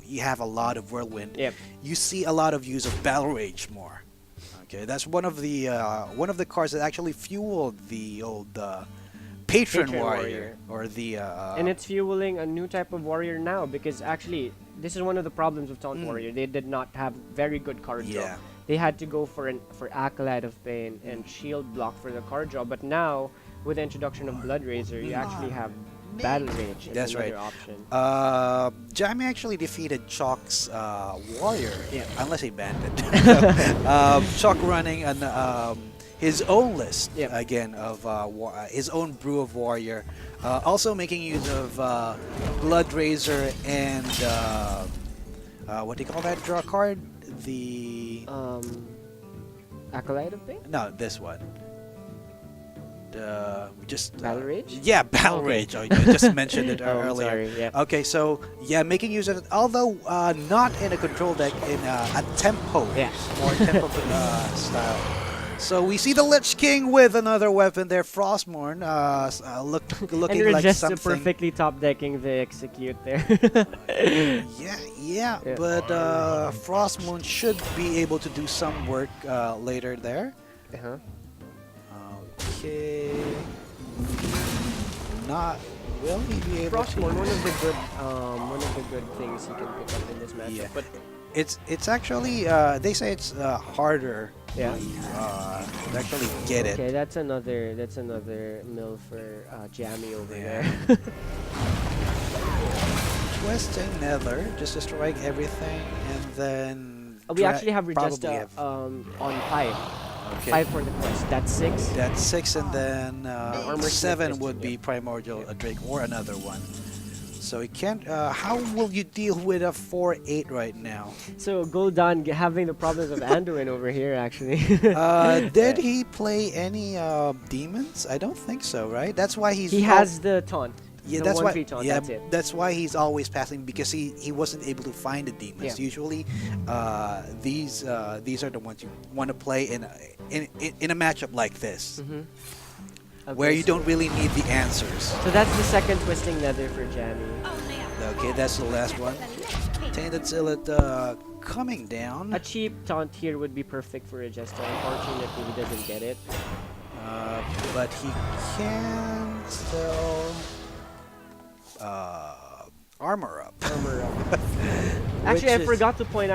you have a lot of whirlwind. Yep. You see a lot of use of battle rage more. Okay, that's one of the cards that actually fueled the old patron warrior or the. And it's fueling a new type of warrior now because actually this is one of the problems with Taunt Warrior. They did not have very good card draw. Yeah. They had to go for Acolyte of Pain and Shield Block for the card draw. But now with the introduction of Blood Razor, you actually have Battle Rage as That's another right. option. Jammy actually defeated Chalk's warrior, Yeah. unless he banned it. Chalk running his own list Yep. again of his own brew of warrior, also making use of Blood Razor and what do you call that draw card? The Acolyte of Pain? no, this one. Just Battle Rage? Yeah, Battle Okay. Rage. I just mentioned it Oh, I'm earlier. sorry, yeah. Okay, so yeah, making use of it, although not in a control deck, in a tempo, Yeah. more tempo style. So we see the Lich King with another weapon there, Frostmourne, looking And like Regesta something. perfectly top decking the execute there. Yeah, but Frostmourne should be able to do some work later there. Uh-huh. Okay. Will he be able Frostmourne, to? one of the good things he can pick up in this matchup. Yeah. But It's actually they say it's harder yeah. to actually get it. Okay, that's another mill for Jammy over Yeah. there. Twisting Nether just to strike everything, and then We actually have probably Regesta have- on 5. okay. 5 for the quest. That's 6. That's 6, and then Armor Smith 7 is would two, be Primordial Drake or another one. So it can't. How will you deal with a 4/8 right now? So Gul'dan having the problems of Anduin over here actually. Did he play any demons? I don't think so, right? That's why He has the taunt. Yeah, The that's one why. free taunt, Yeah, that's it. that's why he's always passing because he wasn't able to find the demons. Yeah. Usually, these are the ones you want to play in a matchup like this, Mm-hmm. where Okay, you so, don't really need the answers. so that's the second twisting nether for Jammy. Okay, that's the last one. Tainted Zealot coming down. A cheap taunt here would be perfect for Regesta. Unfortunately, he doesn't get it. But he can still armor up. Armor up. Actually, I Which is- forgot to point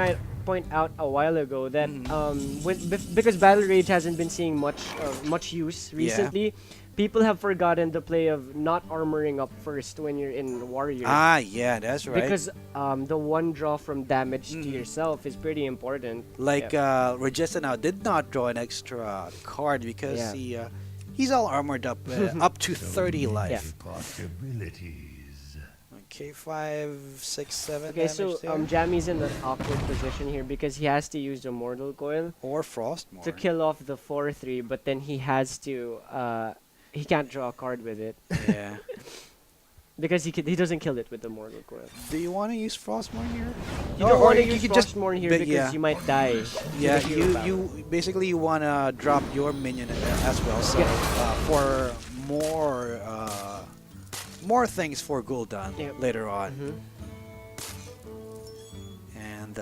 out a while ago that Mhm. because Battle Rage hasn't been seeing much use recently, people have forgotten the play of not armoring up first when you're in Warrior. Ah, yeah, that's right. Because the one draw from damage to Mhm. yourself is pretty important. Like Yeah. Regesta now did not draw an extra card because Yeah. he's all armored up up to 30 life. Possibilities. Okay, 5, 6, 7 Okay, damage so there. Jammy's in an awkward position here because he has to use the Mortal Coil Or Frostmourne. to kill off the 4/3, but then he has to he can't draw a card with it Yeah. because he doesn't kill it with the Mortal Coil. Do you want to use Frostmourne here? You don't want to use could just Frostmourne here but because yeah. you might die. Yeah, with the hero power. you basically you want to drop your minion as well. So for more things for Gul'dan Yep. later on. Mhm. And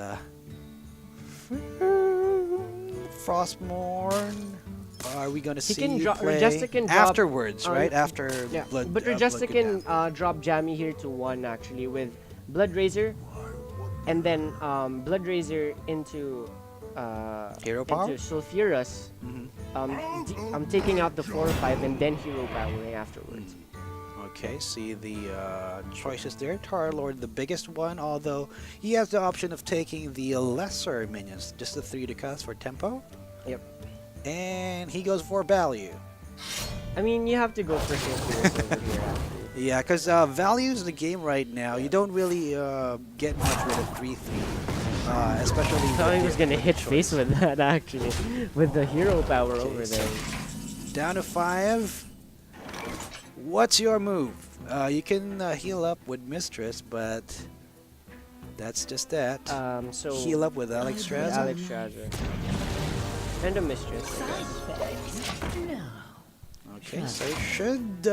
Frostmourne, are we gonna He see can you drop- play Regesta can drop, afterwards, right? After Yeah, Blood. but Blood Regesta Gul'dan. can drop Jammy here to 1 actually with Blood Razor, and then Blood Razor into Hero power? into Sulfurous. Mhm. I'm taking out the 4/5 and then Hero Powering afterwards. Okay, see the choices there. Tarlord, the biggest one, although he has the option of taking the lesser minions, just the 3 to cast for tempo. Yep. And he goes for value. I mean, you have to go for Sulfurous over here. Actually. Yeah, because values in the game right now, you don't really get much with a 3-3. Especially. I thought he with was gonna the hit choice. face with that actually, with the Hero Power over so there. Down to 5. What's your move? You can heal up with Mistress, but that's just that. So Heal up with Alex Strazza. Alex Strazza. And a Mistress. I guess. Okay, so it should,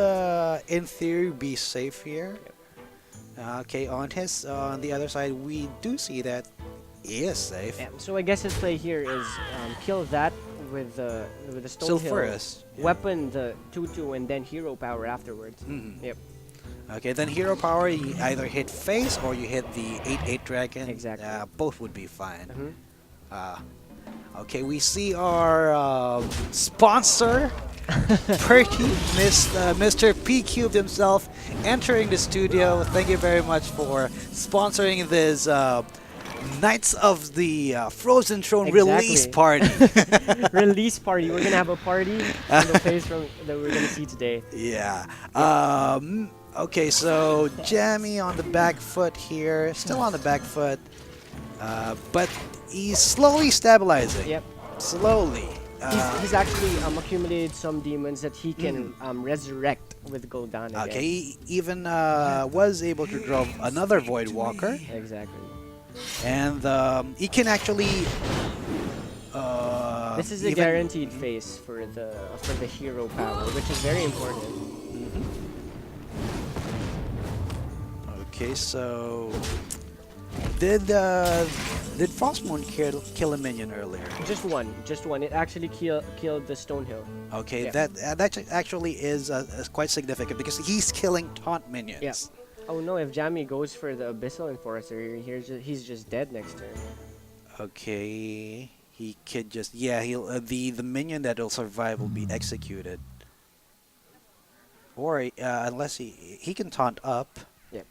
in theory, be safe here. Okay, on the other side, we do see that he is safe. Yeah, so I guess his play here is kill that with the Stone Hill, Sulfurous. Yeah. weapon the 2/2 and then Hero Power afterwards. Mhm. Yep. Okay, then hero power, you either hit face or you hit the 8/8 dragon. Exactly. Both would be fine. Mhm. Okay, we see our sponsor, Mr. Pcubed himself, entering the studio. Thank you very much for sponsoring this Knights of the Frozen Throne release Exactly. party. Release party. We're gonna have a party on the phase that we're gonna see today. Yeah. Okay, so Jammy on the back foot here, still on the back foot, but he's slowly stabilizing. Yep. Slowly. He's actually accumulated some demons that he can resurrect with Gul'dan again. Okay, he even was able to draw another Void Walker, Exactly. and he can actually. This is a even- guaranteed phase for the Hero Power, which is very important. Okay, so did Frostmourne kill a minion earlier? Just one. It actually killed the Stonehill. Okay, Yeah. that actually is quite significant because he's killing taunt minions. Yeah. Oh no! If Jammy goes for the Abyssal Enforcer, he's just dead next turn. Okay, he could just he'll the minion that will survive will be executed, or unless he can taunt up. Yep.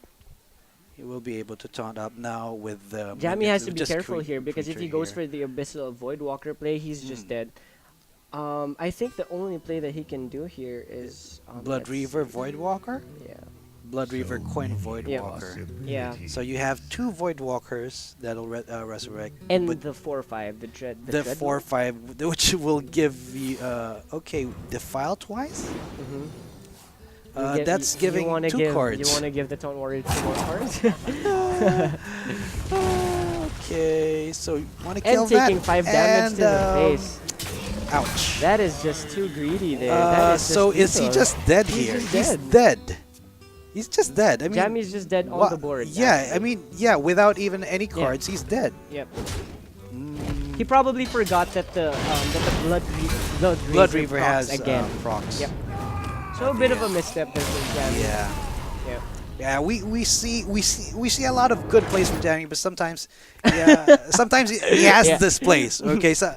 He will be able to taunt up now with the. Jammy minions has to with be just careful here because if he creature goes here. for the Abyssal Voidwalker play, he's just dead. I think the only play that he can do here is Blood let's Reaver see. Voidwalker, Yeah. Blood Reaver Coin Voidwalker. Yeah. So you have 2 Voidwalkers that'll resurrect. And but the 4/5, the dread. the Dreadnought. 4/5, which will give you okay, defile twice. Mhm. That's giving you wanna 2 give, cards. You want to give the Taunt Warrior 2 more cards? Okay, so you want to kill And that. taking 5 damage to the face. Ouch. That is just too greedy there. That is just So is he lethal. just dead He's here? just He's dead. dead. He's just dead. I mean, Jammy's just dead on wha- the board. Yeah, actually. I mean, yeah, without even any cards, he's dead. Yep. Mm, He probably forgot that the Blood Reaver Reaver procs has again. procs. Yep. So a bit of a misstep there for Jammy. Yeah. Yep. Yeah, we see a lot of good plays from Jammy, but sometimes, yeah, sometimes he has Yeah. this plays. Okay, so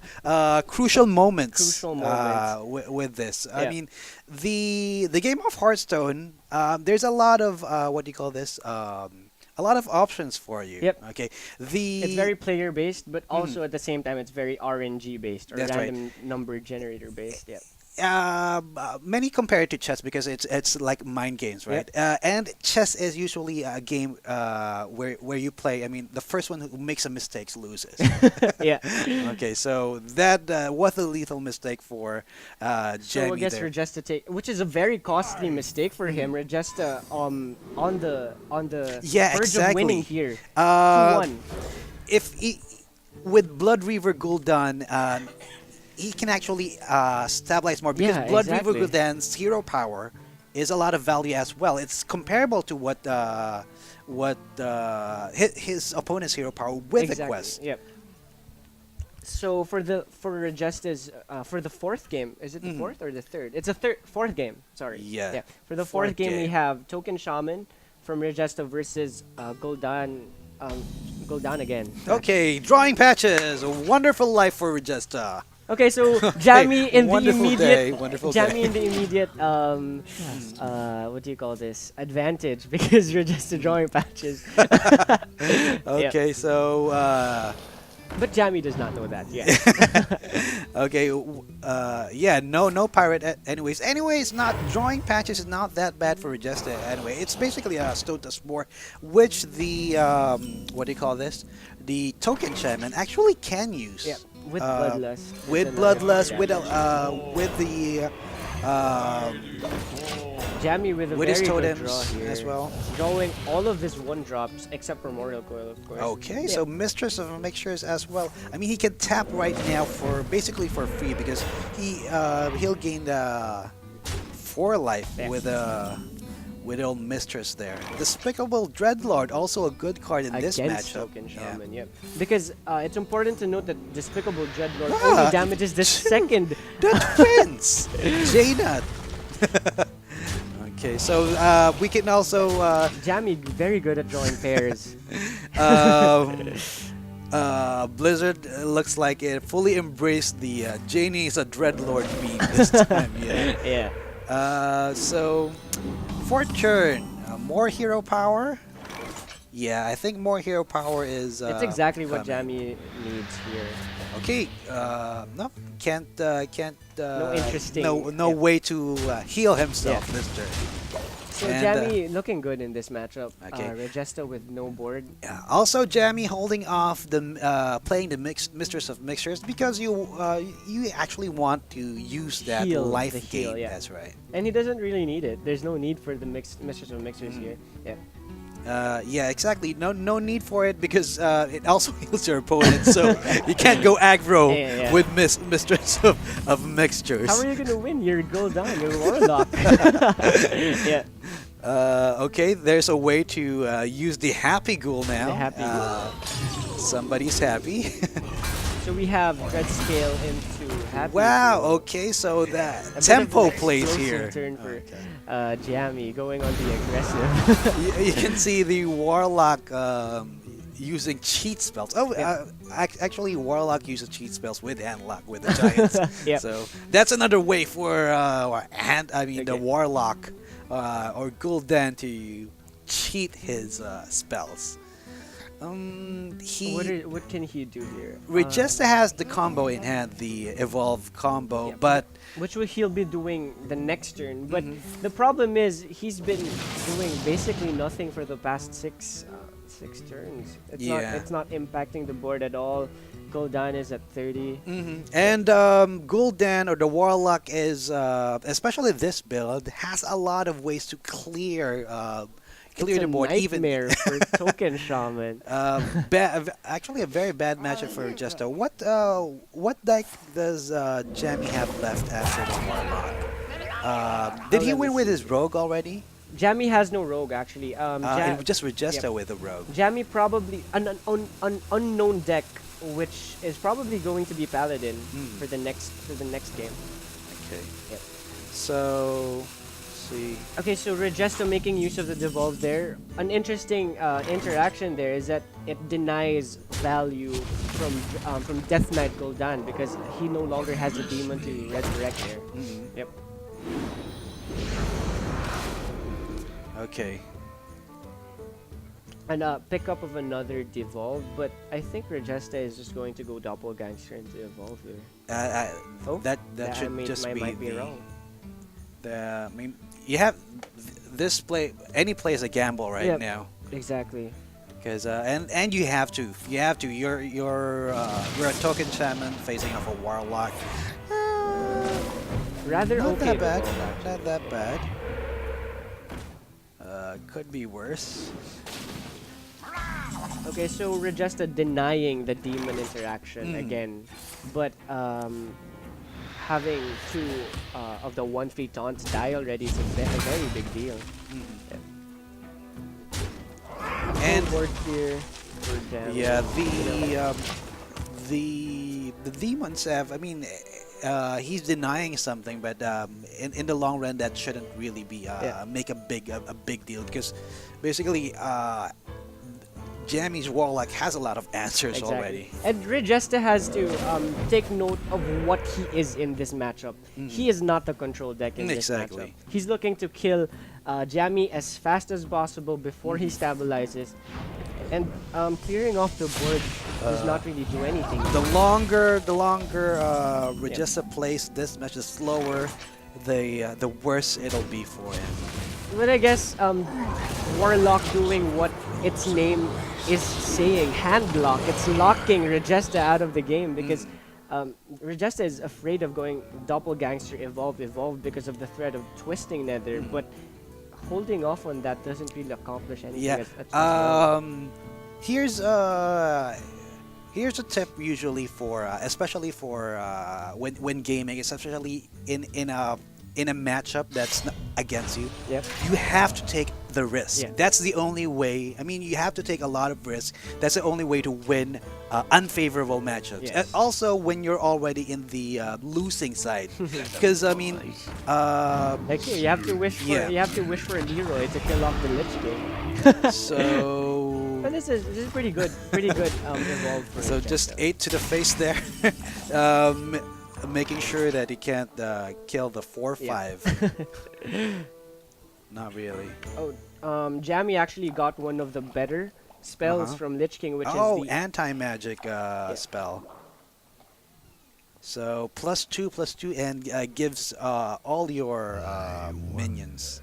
crucial moments. Crucial moments. With this. Yeah. I mean, the game of Hearthstone. There's a lot of what do you call this? A lot of options for you. Yep. Okay. It's very player based, but also at the same time it's very RNG based or That's right. random number generator based. Yep. Many compare it to chess because it's like mind games, right? And chess is usually a game where you play. I mean, the first one who makes a mistake loses. Yeah. Okay, so that was a lethal mistake for So I Jammy guess there. Regesta take, which is a very costly mistake for him. Regesta on the Yeah, verge of exactly. winning here. Uh, 2-1. if he, with Blood Reaver Gul'dan, he can actually stabilize more because Yeah, Blood exactly. Reaver Gul'dan's hero power is a lot of value as well. It's comparable to what his opponent's hero power with the quest. Yep. So for Regesta's for the fourth game, is it the fourth or the third? It's a fourth game. Sorry. Yeah. For the fourth game, we have Token Shaman from Regesta versus Gul'dan. Gul'dan again. Okay, drawing patches. A wonderful life for Regesta. Okay, so Jammy in the wonderful immediate day, wonderful Jammy day. in the immediate what do you call this? Advantage because you're just drawing patches. Okay, so But Jammy does not know that yet. okay, yeah, no pirate. Anyways, not drawing patches is not that bad for Regesta. Anyway, it's basically a Stone to Spore, which the what do you call this? The token shaman actually can use. Yep. With Bloodlust. With It's another Bloodlust, damage. with the Jammy with a with very his good totems draw here. as well. Drawing all of his one drops except for Memorial Coil, of course. Okay, Yeah. so Mistress of Mixtures as well. I mean, he can tap right now for basically for free because he'll gain 4 life Yeah. with old Mistress there. Despicable Dreadlord, also a good card in this Against matchup. Token Yeah. Shaman, yep. Because it's important to note that Despicable Dreadlord Ah, only damages the second. The twins, Jaina. Okay, so we can also Jammy very good at drawing pairs. Blizzard looks like it fully embraced the Janie is a Dreadlord meme this time. Yeah. Yeah. So, fourth turn, more hero power. Yeah, I think more hero power is. It's exactly what coming. Jammy needs here. Okay, no, can't. No interesting- No yeah. way to heal himself Yeah. this turn. So And, Jammy looking good in this matchup. Okay. Regesta with no board. Yeah. Also, Jammy holding off the playing the Mistress of Mixtures because you actually want to use that Heal, life the heal, gain. yeah. That's right. And he doesn't really need it. There's no need for the Mistress of Mixers here. Yeah. Yeah, exactly. No need for it because it also heals your opponent, so you can't go aggro Yeah. with Mistress of Mixtures. How are you gonna win? You're Gul'dan. You're Warlock. Yeah. Okay, there's a way to use the Happy Ghoul now. The Happy Ghoul. Somebody's happy. So we have Red Scale into Happy. Wow. Ghoul. Okay, so that A bit of tempo an plays explosive here. Turn for Okay. Jammy going on the aggressive. You can see the Warlock using cheat spells. Oh, Yeah. actually, Warlock uses cheat spells with Handlock with the Giants. Yep. So that's another way for the Okay. Warlock or Gul'dan to cheat his spells. What can he do here? Regesta has the combo in hand, the Evolve combo, Yep. but Which he'll be doing the next turn. But Mm-hmm. the problem is he's been doing basically nothing for the past six turns. Yeah. It's not impacting the board at all. Gul'dan is at 30. And Gul'dan or the Warlock is, especially this build, has a lot of ways to clear It's the a board. nightmare for Token Shaman. Actually, a very bad matchup for Regesta. What deck does Jammy have left after the Warlock? Did he let me win with see his here. Rogue already? Jammy has no rogue actually. It was just Regesta yep. with a Rogue. Jammy probably an unknown deck, which is probably going to be Paladin for the next game. Okay. Yep. So, let's see. Okay, so Regesta making use of the devolve there. An interesting interaction there is that it denies value from Death Knight Gul'dan because he no longer has the demon to resurrect there. Yep. Okay. And pick up of another devolve, but I think Regesta is just going to go doppelgangster into evolve here. Oh, that I should just might be be wrong. I mean, you have this play. Any play is a gamble right Yep. now. Exactly. Because and you have to you're a token shaman facing off a warlock. Rather Not okay. that bad. devolve, actually. Not that bad. Could be worse. Okay, so Regesta denying the demon interaction again, but having two of the 1-3 taunts die already is a very big deal. And board here for damage. yeah, the demons have. I mean, he's denying something, but in the long run, that shouldn't really be make a big deal because basically. Jammy's Warlock has a lot of answers already. And Regesta has to take note of what he is in this matchup. He is not the control deck in this matchup. He's looking to kill Jammy as fast as possible before he stabilizes. And clearing off the board does not really do anything. The longer Regesta plays this match, the slower the worse it'll be for him. But I guess Warlock doing what its name is saying, hand lock. It's locking Regesta out of the game because Regesta is afraid of going doppelgangster evolve because of the threat of twisting Nether. But holding off on that doesn't really accomplish anything. Yeah. Here's a tip usually for especially for when gaming, especially in a matchup that's against you. Yep. You have to take the risk. Yeah. That's the only way. I mean, you have to take a lot of risk. That's the only way to win unfavorable matchups. Yes. And also when you're already in the losing side, because I mean, Okay, you have to wish for yeah. you have to wish for a Leroy to kill off the Lich King. so. But this is pretty good, evolve for So Regesta. just 8 to the face there. Making sure that he can't kill the 4/5. Not really. Oh, Jammy actually got one of the better spells from Lich King, which is the anti-magic spell. So +2/+2 and gives all your minions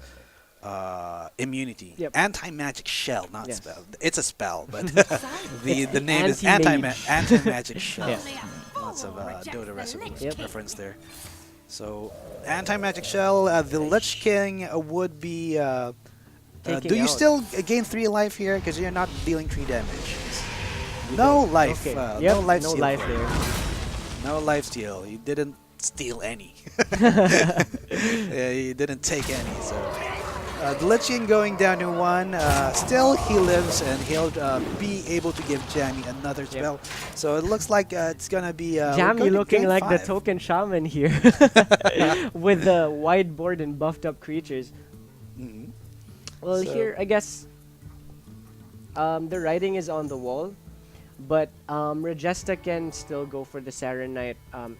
immunity. Yep. Anti-magic shell, not Yes. spell. It's a spell, but the name is anti-magic shell. Yeah. Lots of Dota Yep. reference there. So anti-magic shell. The Lich King would be. Taking Do you out. still gain 3 life here? Because you're not dealing 3 damage. No life. Okay. No life no steal. life for there. you. No life steal. You didn't steal any. You didn't take any. So the Lich King going down to 1. Still he lives and he'll be able to give Jammy another spell. So it looks like it's gonna be Jammy looking like the 5. token shaman here, with the wide board and buffed up creatures. Mhm. Well, So- here I guess the writing is on the wall, but Regesta can still go for the Saronite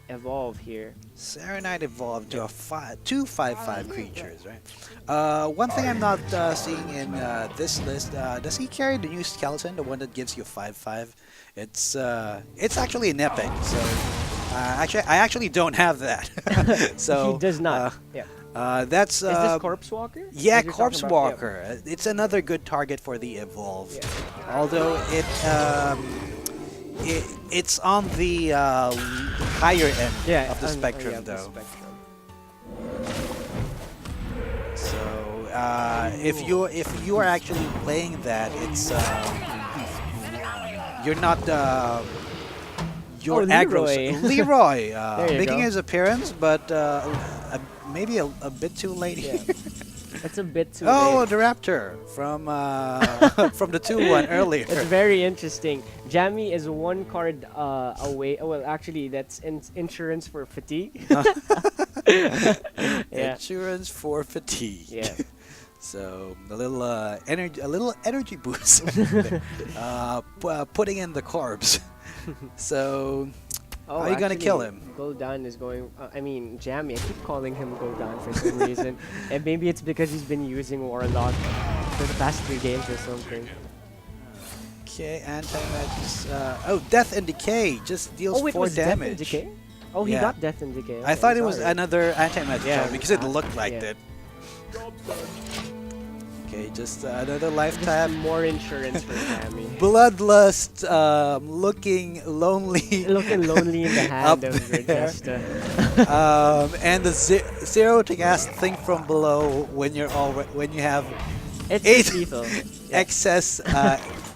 evolve here. Saronite evolved to 2 5/5 creatures, right? One thing I'm not seeing in this list, does he carry the new skeleton, the one that gives you 5/5? It's actually an epic. So I actually don't have that. So He does not. Yeah. That's Is this Corpse Walker? yeah, As you're Corpse talking about? Walker. It's another good target for the evolve. Yeah. Although it's on the higher end Yeah, of the spectrum, yeah, the though. spectrum. So if you are actually playing that, it's you're not your aggro Leroy. Leroy There you making go. his appearance, but maybe a bit too late. Yeah. It's a bit too Oh, late. the Raptor from from the 2-1 earlier. It's very interesting. Jammy is one card away. Oh, well, actually, that's insurance for fatigue. Yeah. Insurance for fatigue. Yeah. So a little energy boost. Putting in the carbs. So Oh, how are you gonna kill actually, him? Gul'dan is going. I mean, Jammy. I keep calling him Gul'dan for some reason, and maybe it's because he's been using Warlock for the past 3 games or something. Okay, anti-magic. Oh, Death and Decay just deals Oh, it 4 was Death and damage. Decay. Oh, he Yeah. got Death and Decay. I Okay, thought it was sorry. another anti-magic Yeah, charm because it looked like yeah. it. Okay, just another life Just tap. more insurance for Jammy. Bloodlust, looking lonely. Looking lonely in the Up hand of there. Regesta. And the zero to cast thing from below when when you have It's Eight. just lethal. Yeah. excess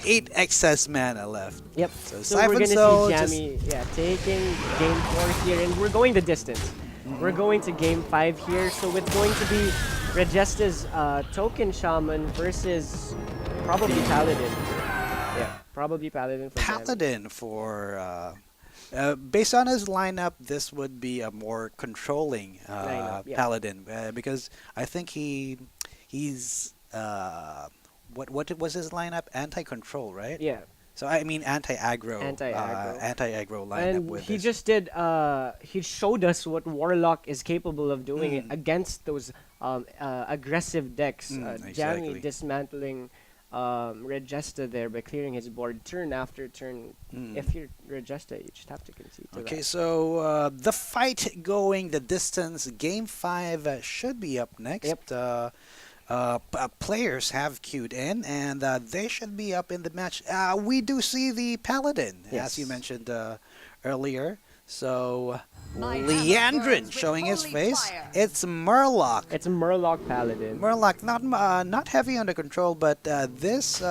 8 excess mana left. Yep. So So we're Siphon gonna Soul see just Jammy, taking game 4 here, and we're going the distance. We're going to game 5 here, so it's going to be Regesta's token shaman versus probably paladin. Yeah, probably paladin for Jammy. Paladin for based on his lineup, this would be a more controlling Lineup, yeah. paladin because I think he's what was his lineup? Anti-control, right? Yeah. So I mean anti-aggro, Anti-aggro. anti-aggro lineup And with he this. just did. He showed us what Warlock is capable of doing against those aggressive decks. Jammy Exactly. dismantling Regesta there by clearing his board turn after turn. If you're Regesta, you just have to concede to Okay, that. so the fight going the distance. Game 5 should be up next. Yep. Players have queued in, and they should be up in the match. We do see the Paladin, as you Yes. mentioned earlier. So, My hammer Leandrin burns showing with his holy face. fire. It's Murloc. It's a Murloc Paladin. Murloc, not heavy under control, but this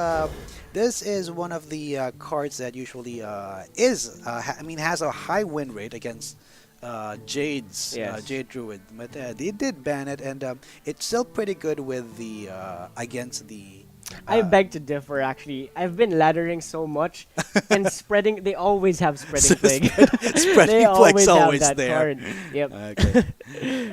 is one of the cards that usually has a high win rate against Jade's Yes. Jade Druid, but they did ban it, and it's still pretty good with the against the. I beg to differ. Actually, I've been laddering so much and spreading. They always have spreading plague. Spreading They Plague's always have always that there. card. Yep. Okay.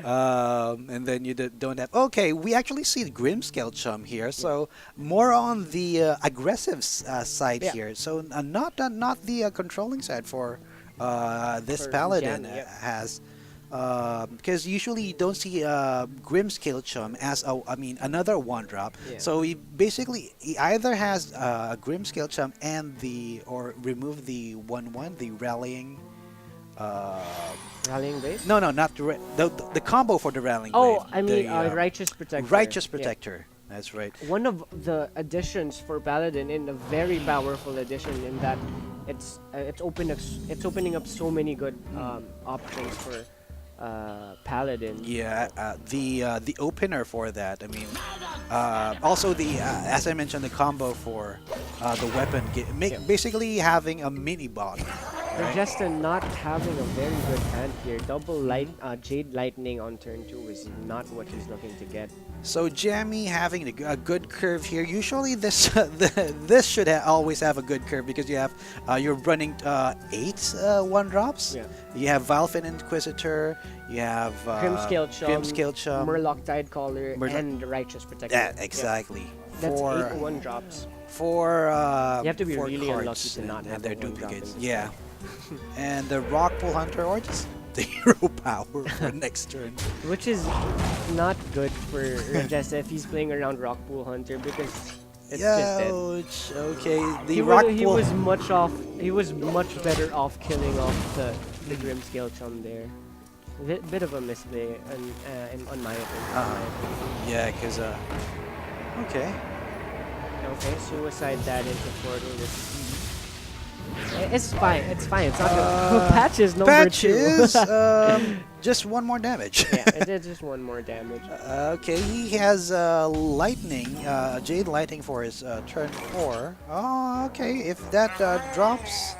And then you don't have. Okay, we actually see the Grimscale Chum here, so more on the aggressive side Yeah. here. So not the controlling side for this For Paladin Jammy, yep. has. Because usually you don't see Grimscale Chum as another 1-drop. Yeah. So he either has a Grimscale Chum and or remove the 1/1, the rallying. Rallying Blade? No, not the combo for the rallying. Oh, Blade, I mean, the, Righteous Protector. Righteous Yeah. Protector. That's right. One of the additions for Paladin, in a very powerful addition, in that it's opening up so many good options for Paladin. Yeah, the opener for that. I mean, also as I mentioned, the combo for the weapon, basically having a mini bot. Regesta not having a very good hand here. Double Jade Lightning on turn 2 is not what he's looking to get. So Jammy having a good curve here. Usually this this should always have a good curve because you're running 8 1-drops. Yeah. You have Valfin Inquisitor. You have Grimscale Chum, Murloc Tidecaller, Murloc- and Righteous Protector. Yeah, exactly. That's For 8 1-drops. you You have to be really unlucky to not have their a 1-drop duplicates. in this Yeah. And the Rockpool Hunter or just the hero power for next turn. Which is not good for Regesta if he's playing around Rockpool Hunter because it's just dead. Ouch. Okay, the He Rockpool. was much better off killing off the Grimscale Chum there. Bit of a misplay on my opinion. Yeah, because okay. Okay, suicide that into portal. It's fine. It's fine. It's not gonna. Patches number Patches, 2. just one more damage. Yeah, it did just one more damage. Okay, he has lightning, Jade Lightning for his turn 4. Oh, okay. If that drops,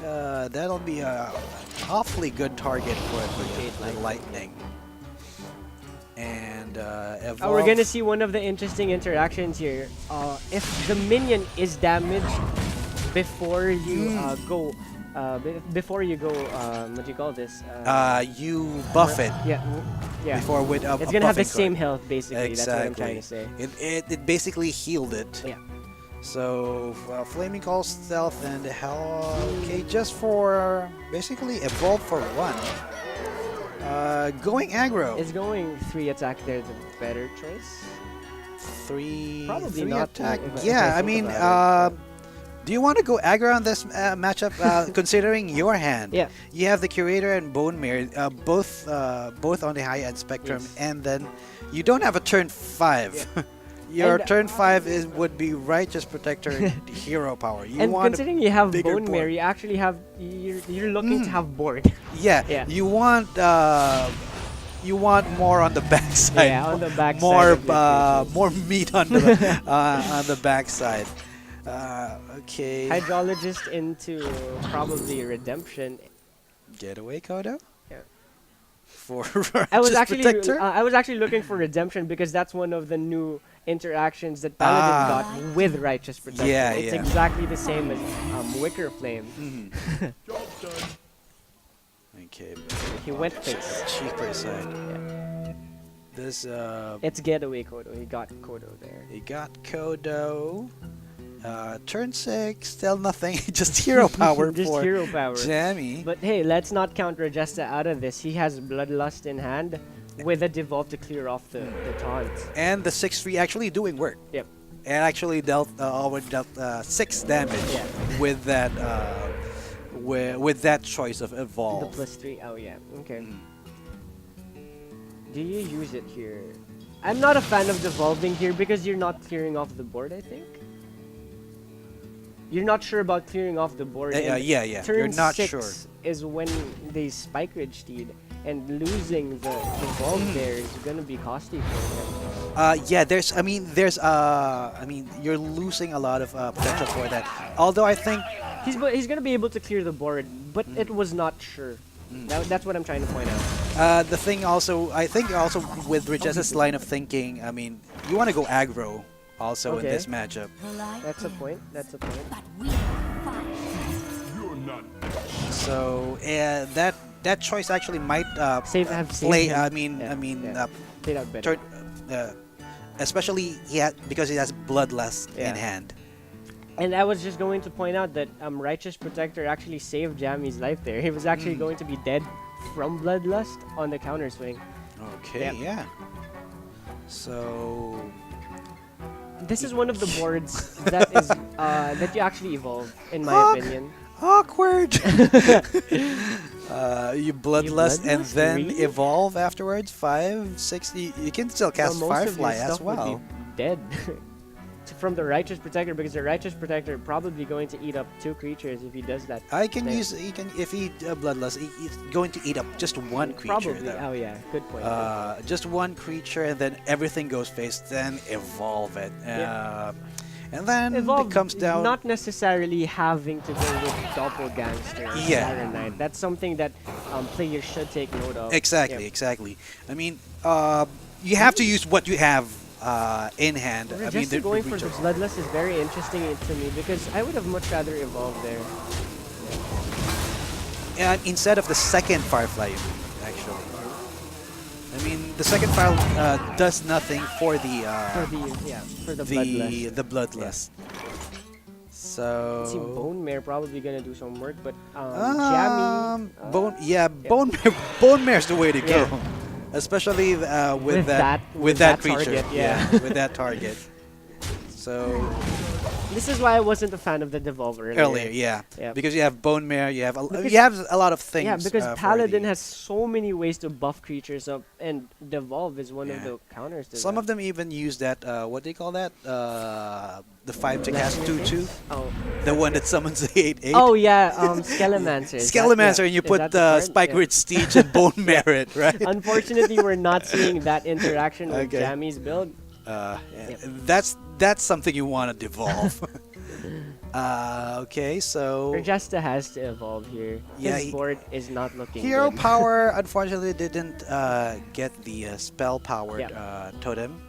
that'll be a awfully good target for Jade the lightning. And evolve. Oh, we're gonna see one of the interesting interactions here. If the minion is damaged before you go, before you go, what do you call this? You buff it. Yeah, yeah. Before with a It's gonna have the buffing same card. health, basically. Exactly. That's what I'm trying to say. It basically healed it. Yeah. So Flaming Call, Stealth, and Hell. Okay, just for basically evolve for 1. Going aggro. Is going 3 attack there the better choice? 3. Probably 3 not, attack. if Yeah, I I think mean, about do you want to go aggro on this matchup? Considering your hand, Yeah. you have the Curator and Bone Mirror, both on the high end spectrum, Yes. and then you don't have a turn 5. Your And, turn 5 would be Righteous Protector and Hero Power. You And want considering you have bigger Bone board. Mirror, you actually have you're looking to have board. yeah, Yeah. you want more on the backside. Yeah, on the backside More of your creatures. more meat on the on the backside. Okay. Hydrologist into probably Redemption. Getaway Kodo? Yeah. For I was Righteous actually Protector? I was actually looking for Redemption because that's one of the new interactions that Paladin got with Righteous Protector. Yeah, It's yeah. exactly the same as Wicker Flame. Mhm. Okay, He went face. cheaper side. Yeah. This It's Getaway Kodo. He got Kodo there. he got Kodo. Turn 6, still nothing. Just hero power Just for hero power. Jammy. But hey, let's not count Regesta out of this. He has Bloodlust in hand with a devolve to clear off the taunt. And the 6-3 actually doing work. Yep. And actually already dealt 6 damage Yeah. with that with that choice of The evolve. +3. Oh yeah. Okay. Mm. Do you use it here? I'm not a fan of devolving here because you're not clearing off the board, I think. You're not sure about clearing off the board. and Yeah. Turn You're not 6 sure. is when they Spike Ridge Steed, and losing the devolve there is gonna be costly for them. Yeah, you're losing a lot of potential for that. Although I think He's gonna be able to clear the board, but it was not sure. That's what I'm trying to point out. the thing also, I think also with Regesta's line of thinking, I mean, you want to go aggro also in Okay. this matchup. That's a point. That's a point. So that choice actually might Have play. saved him. Played out better. Especially because he has Bloodlust Yeah. in hand. And I was just going to point out that Righteous Protector actually saved Jammy's life there. He was actually going to be dead from Bloodlust on the counter swing. Okay, Yep. yeah. So This is one of the boards that is that you actually evolve, in my Fuck. opinion. awkward. You Bloodlust and Bloodlust? then Really? evolve afterwards. 5, 6. You can still cast Well, most of Firefly your as stuff would well. be dead from the Righteous Protector, because the Righteous Protector probably going to eat up 2 creatures if he does that. I can There. use. If he Bloodlust, he's going to eat up just one creature. Probably. Though. Oh yeah, good point. Just one creature, and then everything goes face. Then evolve it, and then Evolve, it comes down. not necessarily having to go with Doppelgangster or Yeah. Saronite. That's something that players should take note of. Exactly, Yeah. exactly. I mean, you have to use what you have in hand. I mean, Just going for the reach- Bloodlust is very interesting to me because I would have much rather evolved there. instead of the second Firefly, you mean, actually. I mean, the second file does nothing for the For the Bloodlust. the Bloodlust. So. See, Bone Mare probably gonna do some work, but Jammy. Bone Mare's the way to go, Yeah. especially with With that that creature. target, yeah. with that target. So This is why I wasn't a fan of the Devolve Earlier, yeah. Yeah. Because you have Bone Mare, you have Because- you have a lot of things. Yeah, because for Paladin the- has so many ways to buff creatures up, and Devolve is one of Yeah. the counters to Some that. of them even use that. What do you call that? The 5 to cast Legendary 2/2. things? Oh. The one that summons the 8/8. Oh yeah, Skelemancer. Is that- Skelemancer, yeah, and you is put that the card? Spike Yeah. Ridge Steed and Bone Merit, right? Unfortunately, we're not seeing that interaction with Okay. Jammy's build. Yeah, Yep. that's something you want to devolve. Okay, so Regesta has to evolve here. Yeah, His board is not looking Hero good. Power unfortunately didn't get the spell powered totem,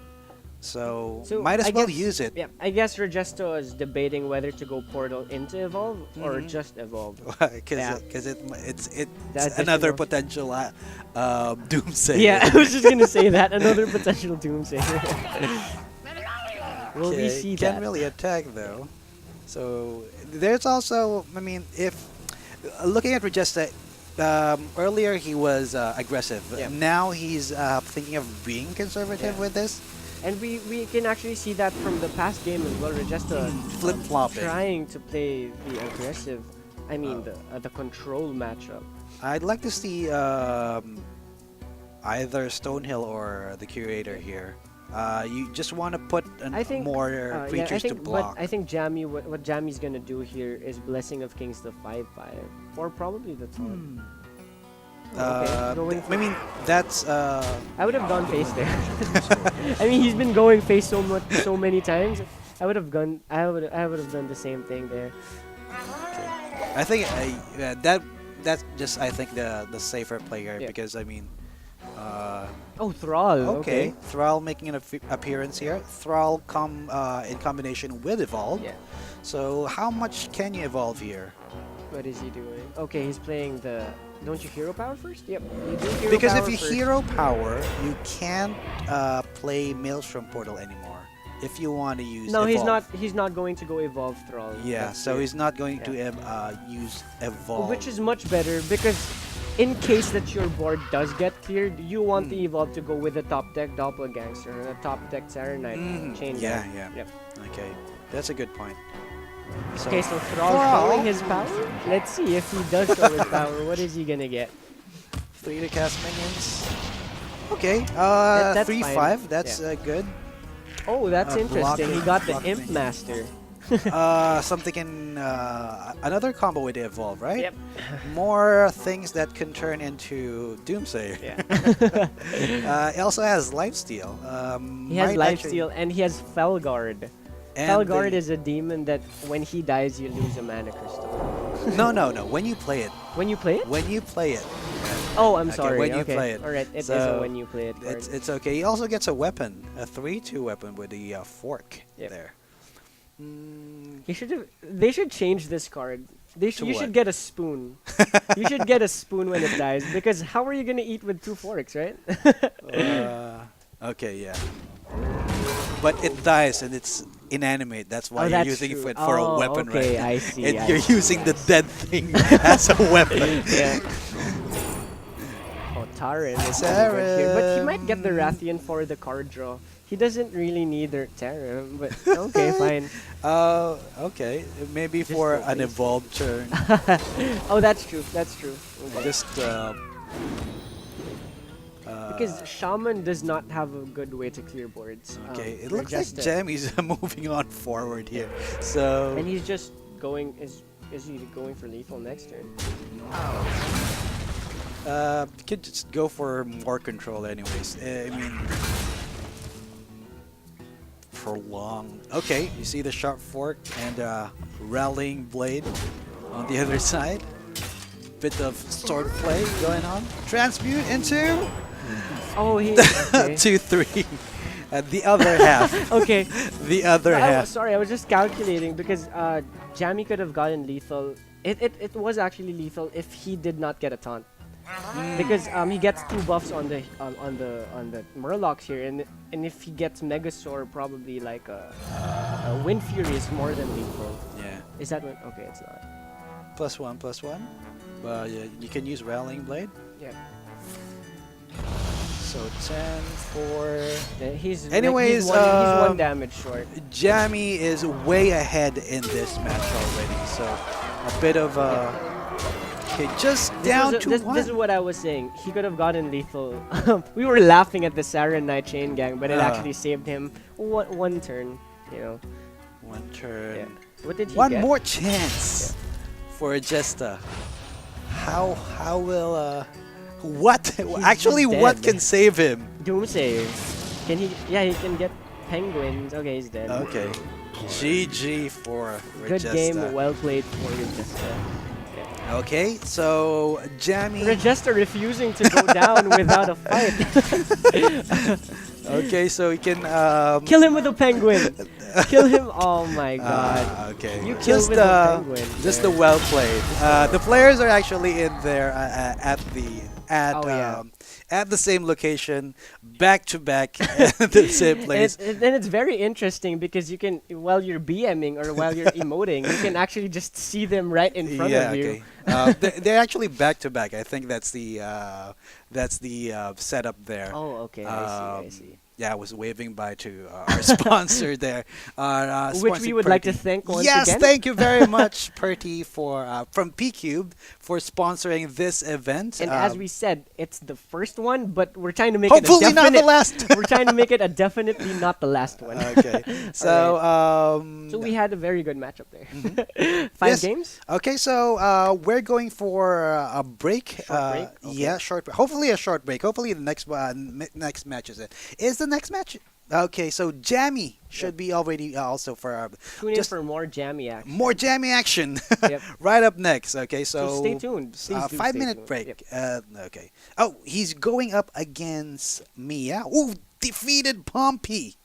so, might as I well guess- use it. Yeah, I guess Regesta is debating whether to go Portal into Evolve or Mhm. just Evolve. Because Yeah. it's That's another just potential doomsday. Yeah, I was just gonna say that. Another potential doomsday. Will we Okay, see can't that? really attack though. So there's also, I mean, if looking at Regesta, earlier he was aggressive. Yeah. Now he's thinking of being conservative Yeah. with this, And we can actually see that from the past game as well. Regesta flip-flopping. trying to play the aggressive. I mean the control matchup. I'd like to see either Stonehill or the Curator here. You just want to put I think more yeah, creatures to block. I think Jammy, what Jammy's gonna do here is Blessing of Kings the 5/5, or probably the taunt. Going I mean, that's I would have gone face there. I mean, he's been going face so many times. I would have gone. I would have done the same thing there. I think that's just I think the safer player Yeah. because I mean. Oh, Thrall. Okay, Thrall making an appearance here. Thrall come in combination with Evolve. Yeah. So how much can you evolve here? What is he doing? Okay, he's playing the. Don't you hero power first? Yep. You do hero Because power if you first. hero power, you can't play Maelstrom Portal anymore. If you want to use No, Evolve. he's not going to go evolve Thrall. Yeah, That's so clear. he's not going Yeah. to use Evolve. Which is much better because in case that your board does get cleared, you want the Mm. evolve to go with the top deck Doppelgangster and a top deck Saronite chain Yeah, gang. yeah. Yep. Okay, that's a good point. So, Okay, so Thrall showing his power. Let's see if he does show his power. What is he gonna get? 3 to cast minions. Okay, That's 3/5. fine. That's Yeah. Good. Oh, that's interesting. He blocking- got the blocking Imp minions. Master. Something in another combo with the Evolve, right? Yep. More things that can turn into Doomsayer. Yeah. It also has Lifesteal. He has might actually- Lifesteal and he has Felguard. and Felguard the- is a demon that when he dies, you lose a mana crystal. No. When you play it. When you play it? When you play it. Oh, I'm Okay, sorry. when you okay. play it. All right, it is So, a when you play it card. It's okay. He also gets a weapon, a 3/2 weapon with the fork Yep. there. Mm, He should have. They should change this card. They To you what? should get a spoon. You should get a spoon when it dies because how are you gonna eat with 2 forks, right? okay, yeah. But it dies and it's inanimate. That's why Oh, you're that's using true. it for a Oh, weapon, okay, right? I see, And I you're see, using the yes. dead thing as a weapon. yeah. Oh, Taran is really good here, but he might get the Taran. Rathian for the card draw. He doesn't really need the Taran, but okay, fine. Okay. Maybe Just for go an face. evolved turn. Oh, that's true. That's true. Okay. Just Because Shaman does not have a good way to clear boards. okay. It looks like Regesta- Jammy's moving on forward here. So And he's just going. Is he going for lethal next turn? could just go for more control anyways. I mean prolong. Okay, you see the sharp fork and rallying blade on the other side. Bit of sword play going on. Transmute into Oh, he. Okay. 2/3. The other half. Okay. The other half. Sorry, I was just calculating because Jammy could have gotten lethal. It was actually lethal if he did not get a taunt. Because he gets 2 buffs on the Murlocs here, and if he gets Megasaur, probably like a Wind Fury is more than lethal. Yeah. Is that what? Okay, it's not. +1/+1. Yeah, you can use rallying blade. Yeah. So 10 for. He's Anyways, he's one damage short. Jammy is way ahead in this match already. So a bit of okay, just down to one. This is what I was saying. He could have gotten lethal. We were laughing at the Saren Knight chain gang, but it actually saved him one turn. You know. One turn. Yeah. What did he One get? more chance for Regesta. How will what actually dead. what can save him? Doom save. Can he? Yeah, he can get penguins. Okay, he's dead. Okay. GG for Good Regesta. game, well played for Regesta. Okay, so Jammy. Regesta refusing to go down without a fight. Okay, so he can Kill him with a penguin. Kill him. Oh my god. okay. You killed with a penguin. Just there. the well played. The players are actually in there at the same location, back to back at the same place. And then it's very interesting because you can, while you're BMing or while you're emoting, you can actually just see them right in front of you. Okay. They're actually back to back. I think that's the setup there. Oh, okay. I see. Yeah, I was waving bye to our sponsor there. Which we would like to thank once yes, again. thank you very much, Perty, for from Pcubed for sponsoring this event. And as we said, it's the first one, but we're trying to make hopefully it a definite. not the last. We're trying to make it a definitely not the last one. Okay, so So we had a very good matchup there. Mhm. 5 Yes. games. Okay, so we're going for a break. Short break? Okay. Yeah, short. Hopefully a short break. Hopefully the next next match is the next match. Okay, so Jammy should be already also for Tune in just for more jammy action. more Jammy action Yep. right up next. Okay, So stay tuned. Please do 5 stay minute tuned. break. Yep. Okay. Oh, he's going up against Mia. Ooh, defeated Pompey.